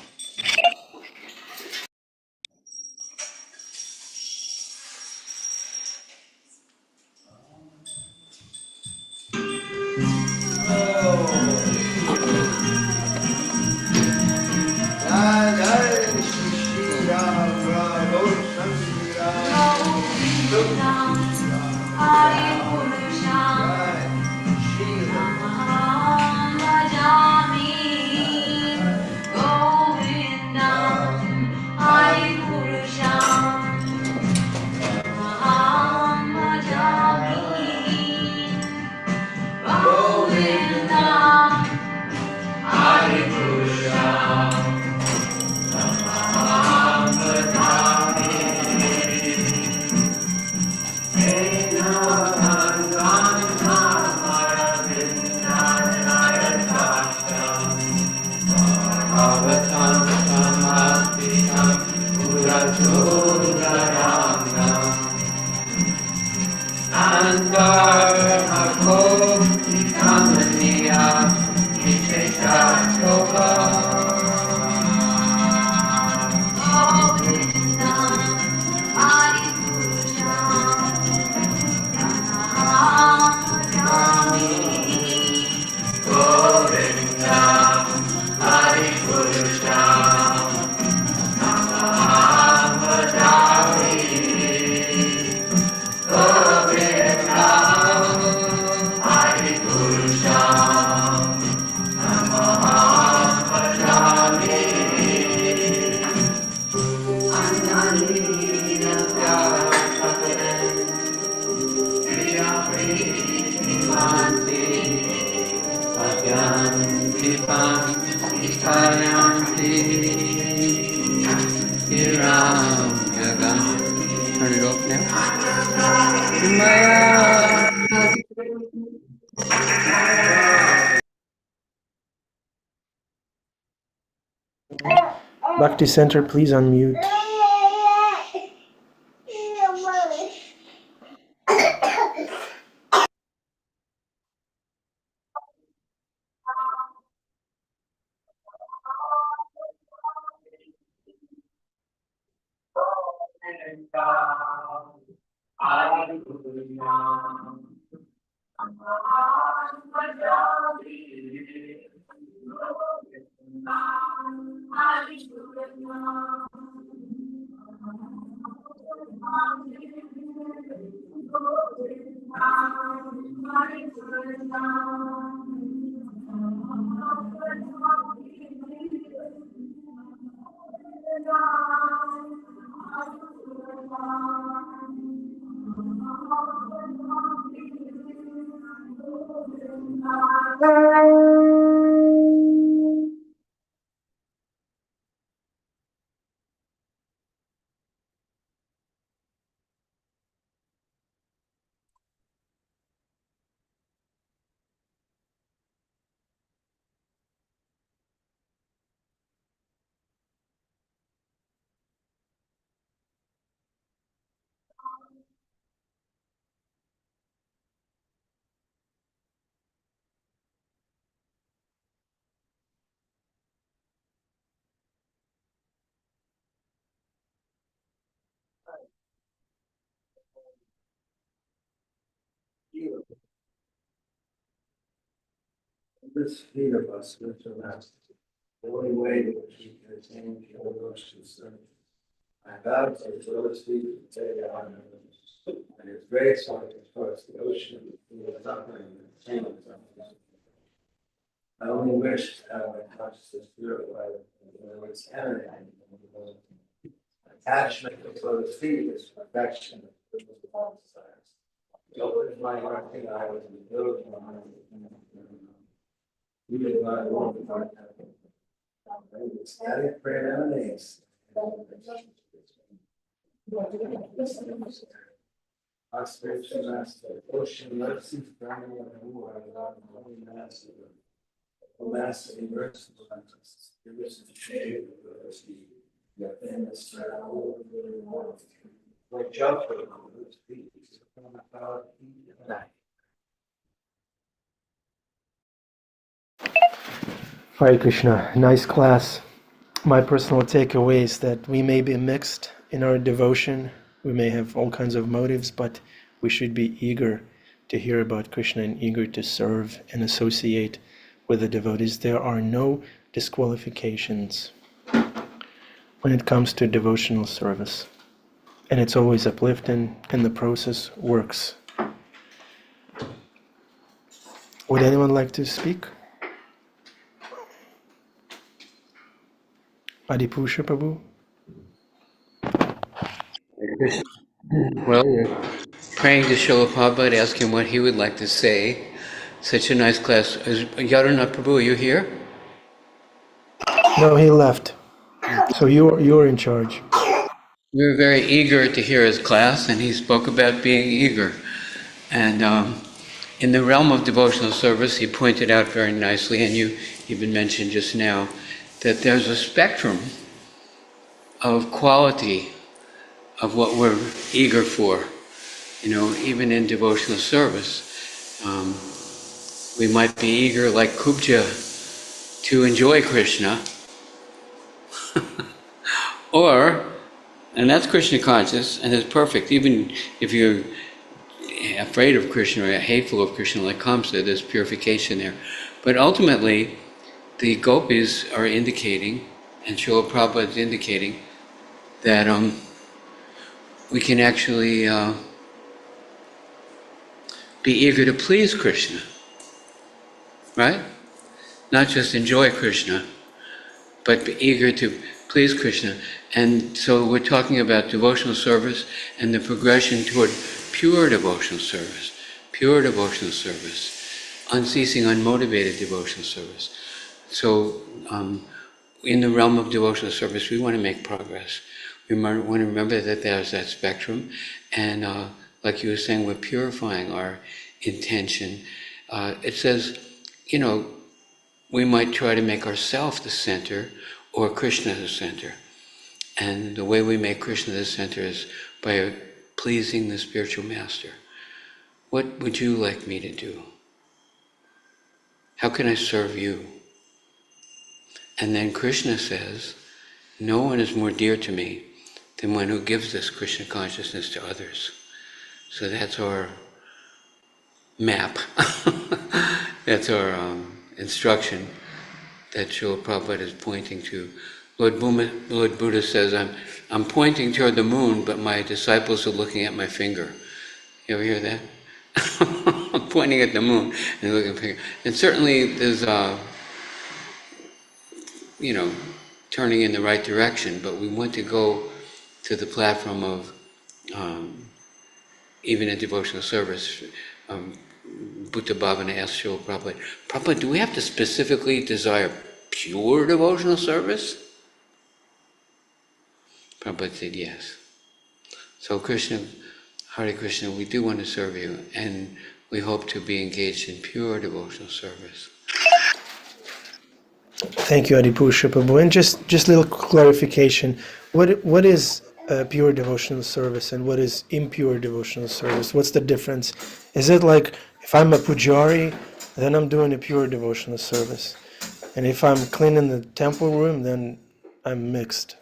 Turn it off now. Bhakti Center, please unmute. This feet of us, spiritual master, the only way in which we can attain pure devotion is service. I vow to those feet to take on and His grace on it towards the ocean of suffering and pain of suffering. I only wish to have my consciousness purified and its emanating from the Lord. Attachment to those feet is perfection of the all desires. He opens my heart and I was revealed my heart. You did not want the heart. Static prayer emanates. Our spiritual master, ocean mercy, burning and who are the holy master. O master, immerse us, give us the shade of those feet. Your famous travel over the world. Like Joshua, those feet, upon the cloud, feet and night. Hare Krishna, nice class. My personal takeaway is that we may be mixed in our devotion. We may have all kinds of motives, but we should be eager to hear about Krishna and eager to serve and associate with the devotees. There are no disqualifications when it comes to devotional service. And it's always uplifting, and the process works. Would anyone like to speak? Adipusha Prabhu? Well, we're praying to Srila Prabhupada, ask him what he would like to say. Such a nice class. Yadunath Prabhu, are you here? No, he left. So you're in charge. We were very eager to hear his class, and he spoke about being eager. And in the realm of devotional service, he pointed out very nicely, and you even mentioned just now, that there's a spectrum of quality of what we're eager for. You know, even in devotional service, we might be eager, like Kubja, to enjoy Krishna, or, and that's Krishna conscious, and it's perfect. Even if you're afraid of Krishna or hateful of Krishna, like Kamsa, there's purification there. But ultimately, the gopis are indicating, and Srila Prabhupada is indicating, that we can actually be eager to please Krishna, right? Not just enjoy Krishna, but be eager to please Krishna. And so we're talking about devotional service and the progression toward pure devotional service, unceasing, unmotivated devotional service. So in the realm of devotional service, we want to make progress. We want to remember that there's that spectrum, and like you were saying, we're purifying our intention. It says, you know, we might try to make ourselves the center or Krishna the center. And the way we make Krishna the center is by pleasing the spiritual master. What would you like me to do? How can I serve you? And then Krishna says, no one is more dear to me than one who gives this Krishna consciousness to others. So that's our map. That's our instruction that Srila Prabhupada is pointing to. Lord Buddha says, I'm pointing toward the moon, but my disciples are looking at my finger. You ever hear that? I'm pointing at the moon and looking at my finger. And certainly there's, turning in the right direction, but we want to go to the platform of, even in devotional service, Bhutta Bhavana asked Srila Prabhupada, Prabhupada, do we have to specifically desire pure devotional service? Prabhupada said yes. So Krishna, Hare Krishna, we do want to serve you, and we hope to be engaged in pure devotional service. Thank you, Adipusha Prabhu. And just a little clarification. What is pure devotional service and what is impure devotional service? What's the difference? Is it like if I'm a pujari, then I'm doing a pure devotional service? And if I'm cleaning the temple room, then I'm mixed?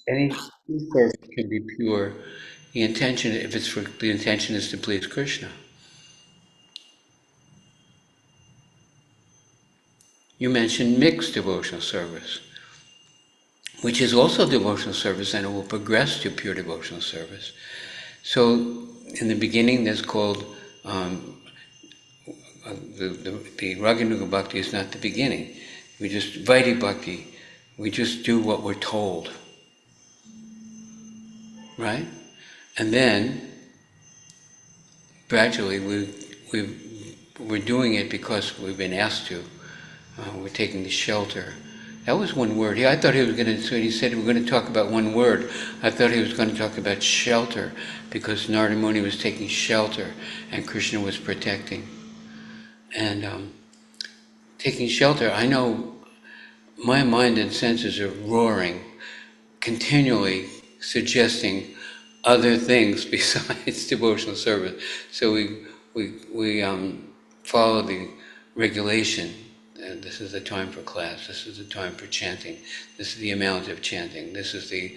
Any service can be pure. The intention, the intention is to please Krishna. You mentioned mixed devotional service, which is also devotional service, and it will progress to pure devotional service. So, in the beginning, there's called the Raganuga Bhakti is not the beginning. We just Vaidhi Bhakti. We just do what we're told, right? And then gradually we're doing it because we've been asked to. We're taking the shelter. That was one word. I thought he was going to, so he said we're going to talk about one word. I thought he was going to talk about shelter, because Narada Muni was taking shelter and Krishna was protecting. And taking shelter, I know my mind and senses are roaring, continually suggesting other things besides devotional service. So we follow the regulation. This is the time for class. This is the time for chanting. This is the amount of chanting. This is the,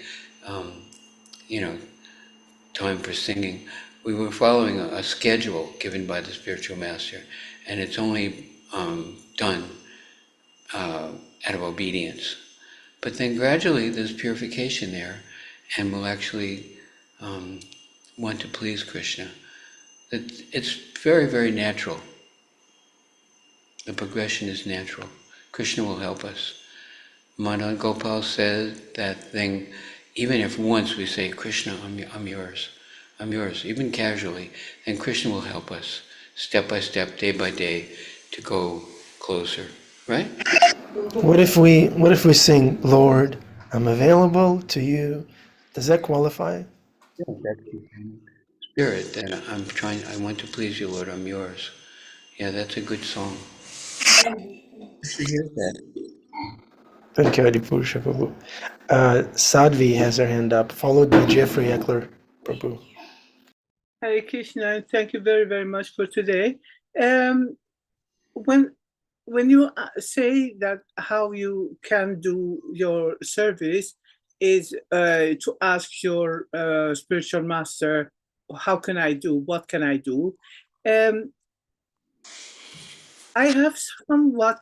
time for singing. We were following a schedule given by the spiritual master, and it's only done out of obedience. But then gradually there's purification there, and we'll actually want to please Krishna. It's very, very natural. The progression is natural. Krishna will help us. Madan Gopal said that thing, even if once we say, Krishna, I'm yours, even casually, then Krishna will help us, step by step, day by day, to go closer, right? What if we sing, Lord, I'm available to you? Does that qualify? Yeah, that's the spirit that I want to please you, Lord, I'm yours. Yeah, that's a good song. I should hear that. Thank you, Adipurusha Prabhu. Sadhvi has her hand up, followed by Jeffrey Eckler Prabhu. Hare Krishna, thank you very, very much for today. When you say that how you can do your service is to ask your spiritual master, how can I do? What can I do? I have somewhat,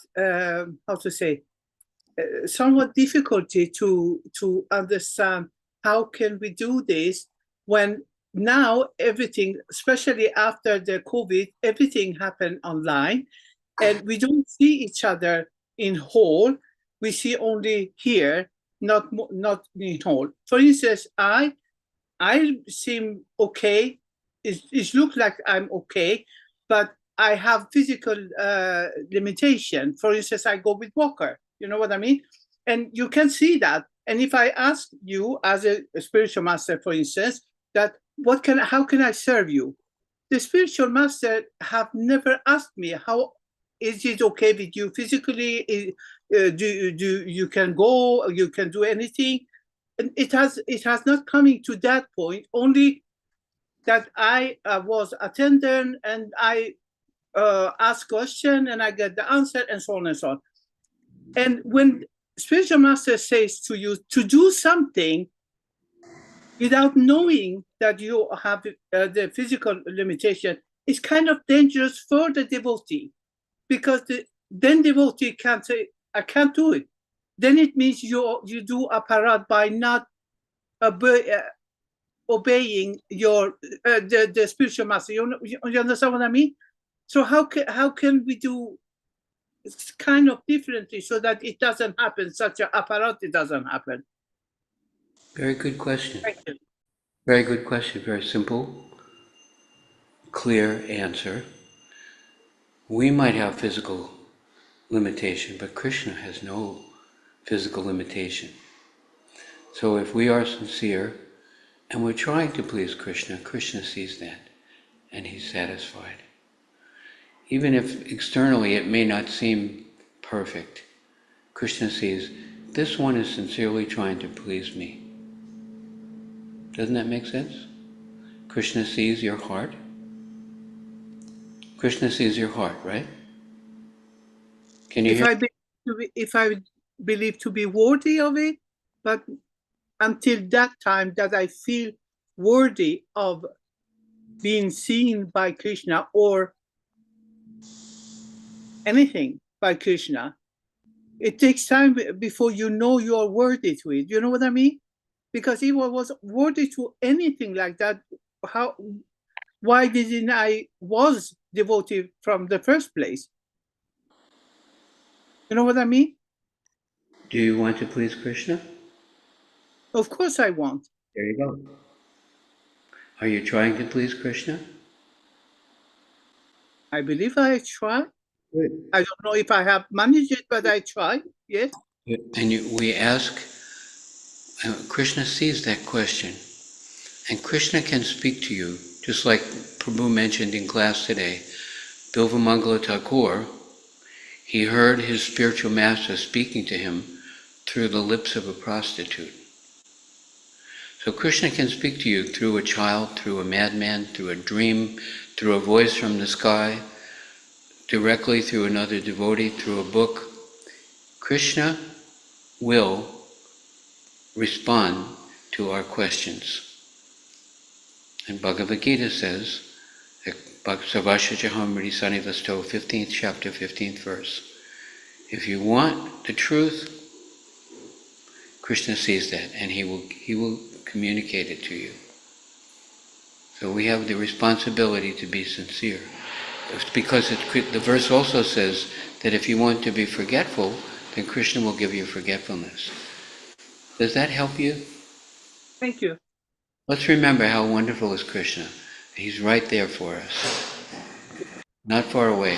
somewhat difficulty to understand how can we do this when now everything, especially after the COVID, everything happened online, and we don't see each other in hall. We see only here, not in hall. For instance, I seem okay. It looks like I'm okay, but I have physical limitation. For instance, I go with walker. You know what I mean? And you can see that. And if I ask you as a spiritual master, for instance, that how can I serve you? The spiritual master have never asked me, how is it okay with you physically? Do you can go, you can do anything? And it has not coming to that point, only that I was attendant and I ask question and I get the answer and so on and so on. And when spiritual master says to you to do something without knowing that you have the physical limitation, it's kind of dangerous for the devotee, because then devotee can say, I can't do it. Then it means you do aparat by not obeying your the spiritual master. You understand what I mean? So how can we do kind of differently so that it doesn't happen, such an apparat, it doesn't happen? Very good question. Thank you. Very good question. Very simple, clear answer. We might have physical limitation, but Krishna has no physical limitation. So if we are sincere and we're trying to please Krishna, Krishna sees that and he's satisfied. Even if externally it may not seem perfect, Krishna sees this one is sincerely trying to please me. Doesn't that make sense? Krishna sees your heart. Krishna sees your heart, right? Can you hear? If I believe to be worthy of it, but until that time that I feel worthy of being seen by Krishna or anything by Krishna, it takes time before you know you are worthy to it. You know what I mean? Because if I was worthy to anything like that, why didn't I was devotee from the first place? You know what I mean? Do you want to please Krishna? Of course I want. There you go. Are you trying to please Krishna? I believe I try. Good. I don't know if I have managed it, but I try. Yes. And we ask, Krishna sees that question, and Krishna can speak to you, just like Prabhu mentioned in class today. Bilvamangala Thakur, he heard his spiritual master speaking to him through the lips of a prostitute. So Krishna can speak to you through a child, through a madman, through a dream, through a voice from the sky, directly through another devotee, through a book, Krishna will respond to our questions. And Bhagavad Gita says, Sarvashachaham Sanivasto, 15th chapter, 15th verse. If you want the truth, Krishna sees that, and he will communicate it to you. So we have the responsibility to be sincere. It's because the verse also says that if you want to be forgetful, then Krishna will give you forgetfulness. Does that help you? Thank you. Let's remember how wonderful is Krishna. He's right there for us, not far away.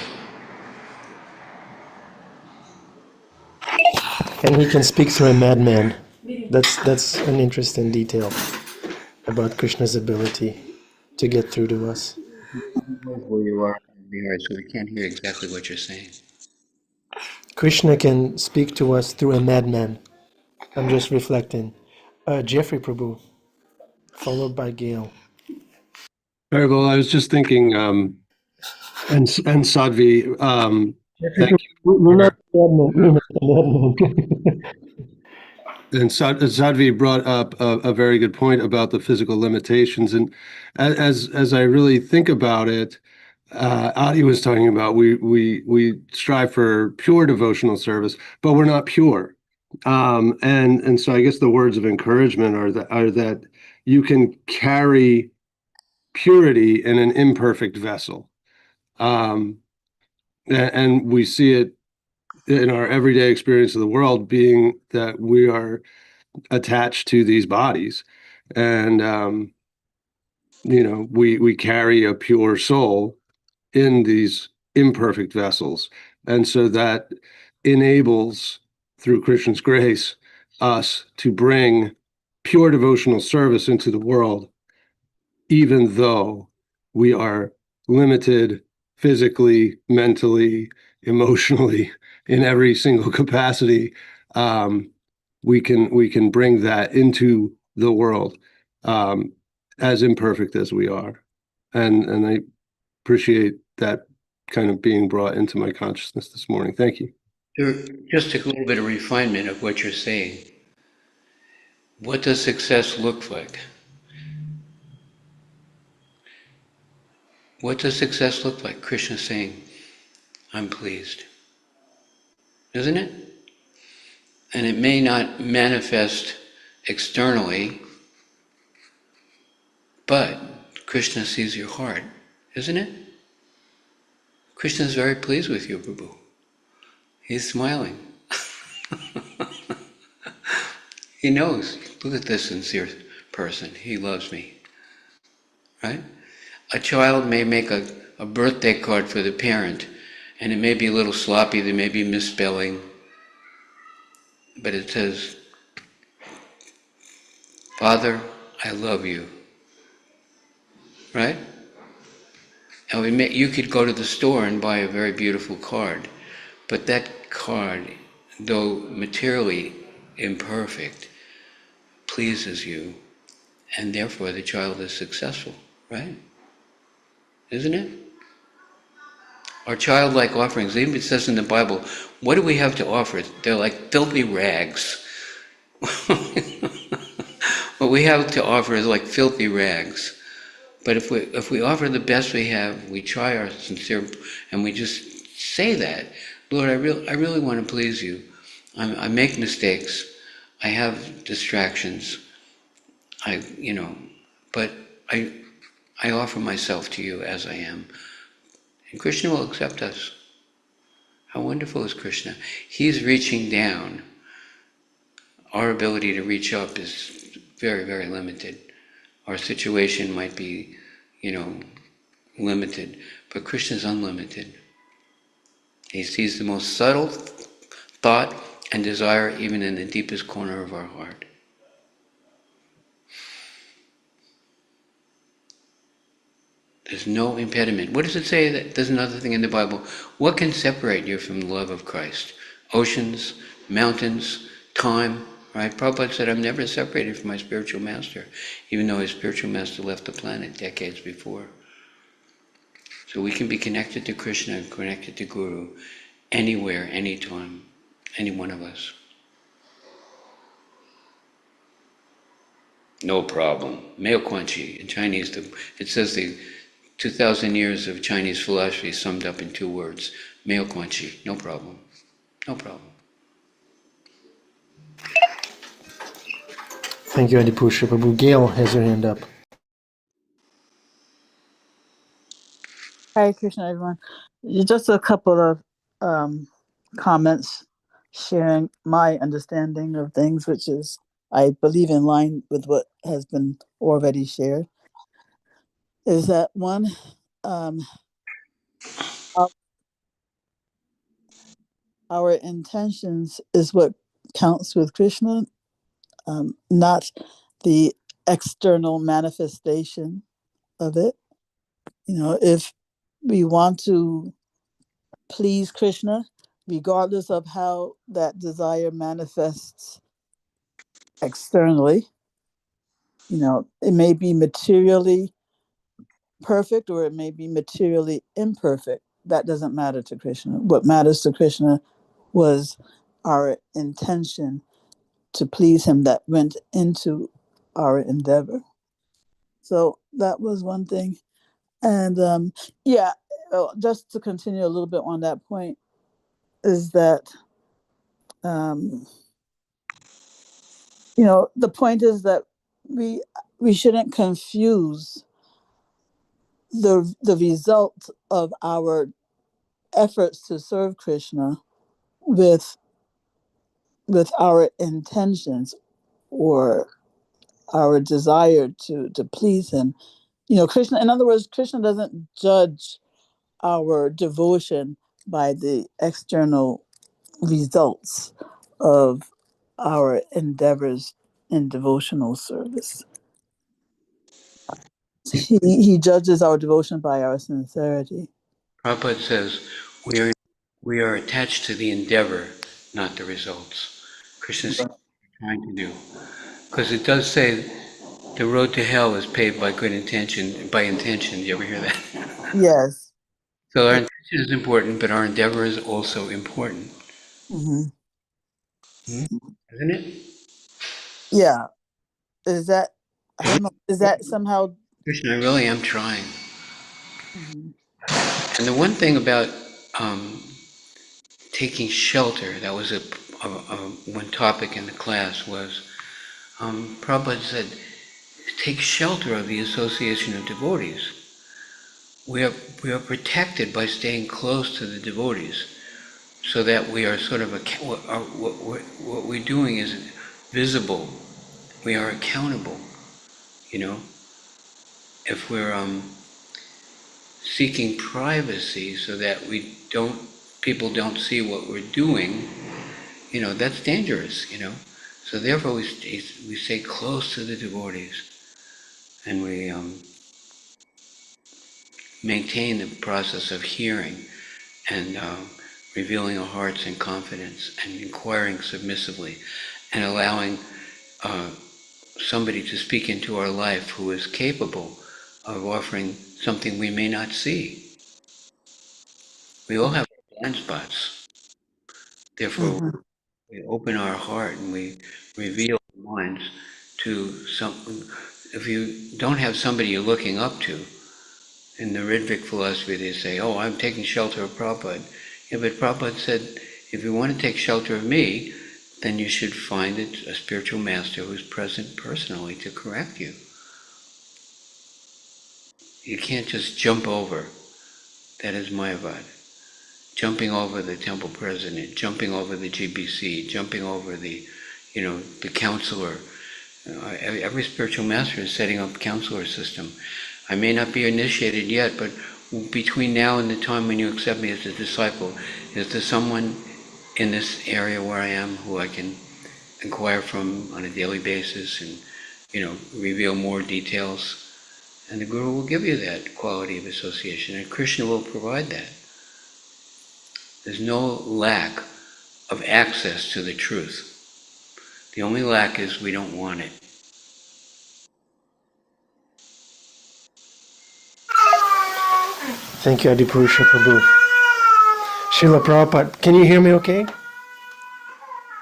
And he can speak through a madman. That's an interesting detail about Krishna's ability to get through to us. Where you are, so we can't hear exactly what you're saying. Krishna can speak to us through a madman. I'm just reflecting. Jeffrey Prabhu, followed by Gail. Very well. I was just thinking, and Sadhvi, thank you. We're not madmen. And Sadhvi brought up a very good point about the physical limitations. And as I really think about it, Adi was talking about we strive for pure devotional service, but we're not pure. And so I guess the words of encouragement are that you can carry purity in an imperfect vessel. And we see it in our everyday experience of the world, being that we are attached to these bodies, and we carry a pure soul in these imperfect vessels, and so that enables, through Krishna's grace, us to bring pure devotional service into the world, even though we are limited physically, mentally, emotionally, in every single capacity. We can bring that into the world, as imperfect as we are, and I appreciate that kind of being brought into my consciousness this morning. Thank you. Just a little bit of refinement of what you're saying. What does success look like? What does success look like? Krishna saying, I'm pleased. Isn't it? And it may not manifest externally, but Krishna sees your heart, isn't it? Krishna is very pleased with you, Prabhu. He's smiling. He knows, look at this sincere person. He loves me. Right? A child may make a birthday card for the parent, and it may be a little sloppy, there may be misspelling, but it says, Father, I love you. Right? And you could go to the store and buy a very beautiful card, but that card, though materially imperfect, pleases you, and therefore the child is successful, right? Isn't it? Our childlike offerings, even it says in the Bible, what do we have to offer? They're like filthy rags. What we have to offer is like filthy rags. But if we offer the best we have, we try our sincere, and we just say that, Lord, I really want to please you. I make mistakes. I have distractions. But I offer myself to you as I am. And Krishna will accept us. How wonderful is Krishna? He's reaching down. Our ability to reach up is very, very limited. Our situation might be, limited, but Krishna is unlimited. He sees the most subtle thought and desire even in the deepest corner of our heart. There's no impediment. What does it say? There's another thing in the Bible. What can separate you from the love of Christ? Oceans, mountains, time, right? Prabhupada said, I'm never separated from my spiritual master, even though his spiritual master left the planet decades before. So we can be connected to Krishna, connected to Guru, anywhere, anytime, any one of us. No problem. Meo Quanchi, in Chinese, it says the 2,000 years of Chinese philosophy summed up in 2 words. Meo Quanchi, no problem. No problem. Thank you, Adipusha. Prabhu Gail has her hand up. Hare Krishna, everyone. Just a couple of comments sharing my understanding of things, which is, I believe, in line with what has been already shared. Is that one, our, our intentions is what counts with Krishna, not the external manifestation of it. If we want to please Krishna, regardless of how that desire manifests externally, it may be materially perfect or it may be materially imperfect. That doesn't matter to Krishna. What matters to Krishna was our intention to please him that went into our endeavor. So that was one thing. And just to continue a little bit on that point, is that the point is that we shouldn't confuse the result of our efforts to serve Krishna with our intentions or our desire to please him. Krishna, in other words, Krishna doesn't judge our devotion by the external results of our endeavors in devotional service. He judges our devotion by our sincerity. Prabhupada says we are attached to the endeavor, not the results. Krishna's trying to do. Because it does say the road to hell is paved by good intention, by intention. You ever hear that? Yes. So our intention is important, but our endeavor is also important. Mm-hmm. Isn't it? Yeah. Is that, I don't know, is that somehow? Krishna, I really am trying. Mm-hmm. And the one thing about taking shelter, that was one topic in the class was, Prabhupada said, take shelter of the association of devotees. We are protected by staying close to the devotees, so that we are sort of what we're doing is visible. We are accountable. If we're seeking privacy so that people don't see what we're doing, that's dangerous. So therefore, we stay close to the devotees, and we maintain the process of hearing and revealing our hearts in confidence and inquiring submissively and allowing somebody to speak into our life who is capable of offering something we may not see. We all have blind spots. Therefore, Mm-hmm. we open our heart and we reveal our minds to something. If you don't have somebody you're looking up to, in the Ridvik philosophy, they say, oh, I'm taking shelter of Prabhupada. Yeah, but Prabhupada said, if you want to take shelter of me, then you should find a spiritual master who's present personally to correct you. You can't just jump over. That is Mayavad. Jumping over the temple president, jumping over the GBC, jumping over the counselor. Every spiritual master is setting up a counselor system. I may not be initiated yet, but between now and the time when you accept me as a disciple, is there someone in this area where I am who I can inquire from on a daily basis and, reveal more details? And the Guru will give you that quality of association, and Krishna will provide that. There's no lack of access to the truth. The only lack is we don't want it. Thank you, Adipurusha Prabhu. Srila Prabhupada, can you hear me okay?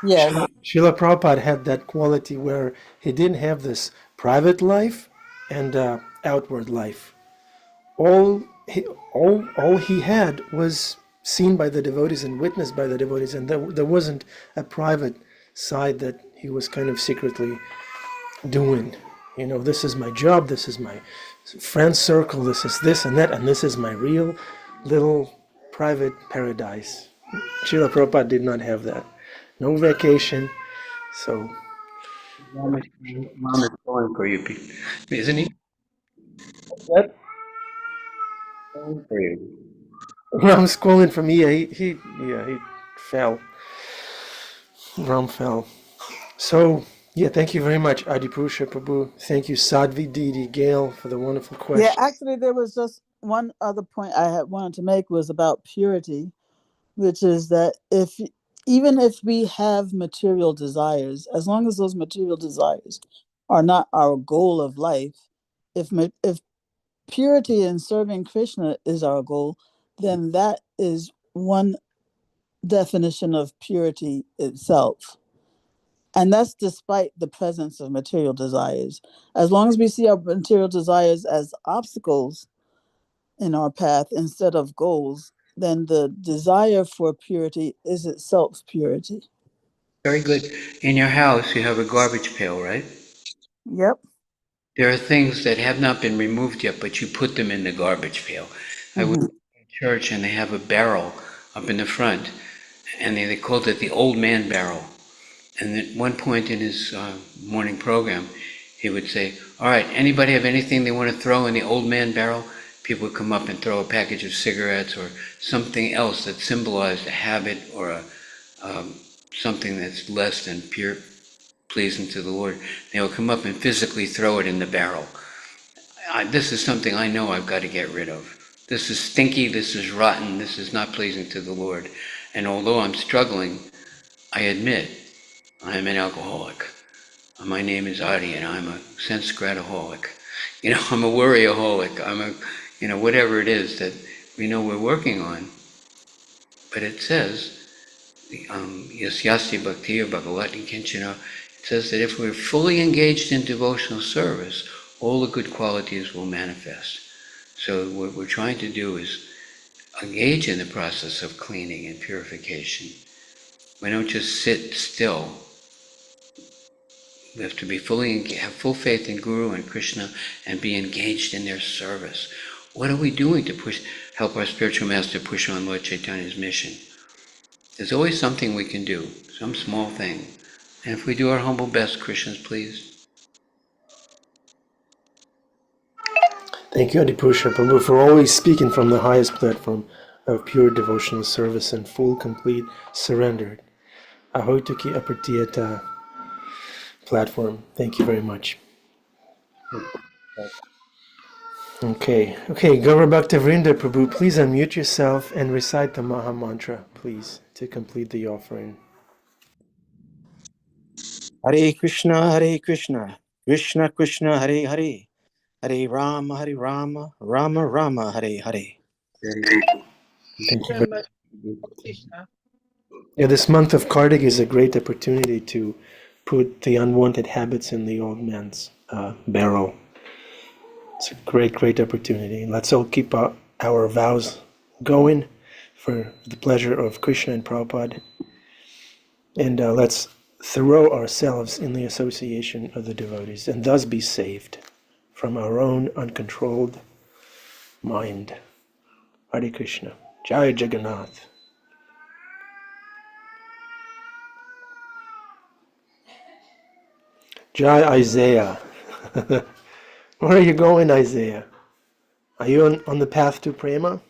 Yes. Srila Prabhupada had that quality where he didn't have this private life and outward life. All he had was seen by the devotees and witnessed by the devotees, and there wasn't a private side that he was kind of secretly doing. You know, this is my job, this is my friend circle, this is this and that, and this is my real little private paradise. Srila Prabhupada did not have that. No vacation, so Mom is calling for you, isn't he? that Calling for you. Ram calling from he fell. Ram fell. So yeah, thank you very much, Adipurusha Prabhu. Thank you, Sadhvi Didi Gail, for the wonderful Yeah, question. actually, there was just one other point I had wanted to make was about purity, which is that even if we have material desires, as long as those material desires are not our goal of life, if purity in serving Krishna is our goal, then that is one definition of purity itself. And that's despite the presence of material desires. As long as we see our material desires as obstacles in our path instead of goals, then the desire for purity is itself purity. Very good. In your house, you have a garbage pail, right? Yep. There are things that have not been removed yet, but you put them in the garbage pail. I went to church and they have a barrel up in the front, and they called it the old man barrel. And at one point in his morning program, he would say, all right, anybody have anything they want to throw in the old man barrel? People would come up and throw a package of cigarettes or something else that symbolized a habit or something that's less than pure, pleasing to the Lord. They will come up and physically throw it in the barrel. This is something I know I've got to get rid of. This is stinky, this is rotten, this is not pleasing to the Lord. And although I'm struggling, I admit I am an alcoholic. My name is Adi, and I'm a sense-grataholic. I'm a worryaholic. I'm a, whatever it is that we know we're working on. But it says, Yasyasya Bhaktiya Bhagavati Kinchana, it says that if we're fully engaged in devotional service, all the good qualities will manifest. So what we're trying to do is engage in the process of cleaning and purification. We don't just sit still. We have to be have full faith in Guru and Krishna and be engaged in their service. What are we doing to help our spiritual master push on Lord Chaitanya's mission? There's always something we can do, some small thing. And if we do our humble best, Krishna's pleased. Thank you, Adipurusha Prabhu, for always speaking from the highest platform of pure devotional service and full, complete surrender. Ahotuki Apratiyata platform. Thank you very much. Okay, Gaura Bhaktavrinda Prabhu, please unmute yourself and recite the Maha Mantra, please, to complete the offering. Hare Krishna, Krishna Krishna, Hare Hare, Hare Rama, Rama Rama, Hare Hare. Thank you very much. Yeah, this month of Kartik is a great opportunity to put the unwanted habits in the old man's barrel. It's a great opportunity. Let's all keep our vows going for the pleasure of Krishna and Prabhupada. And let's throw ourselves in the association of the devotees and thus be saved from our own uncontrolled mind. Hare Krishna. Jai Jagannath. Jai Isaiah. Where are you going, Isaiah? Are you on the path to Prema?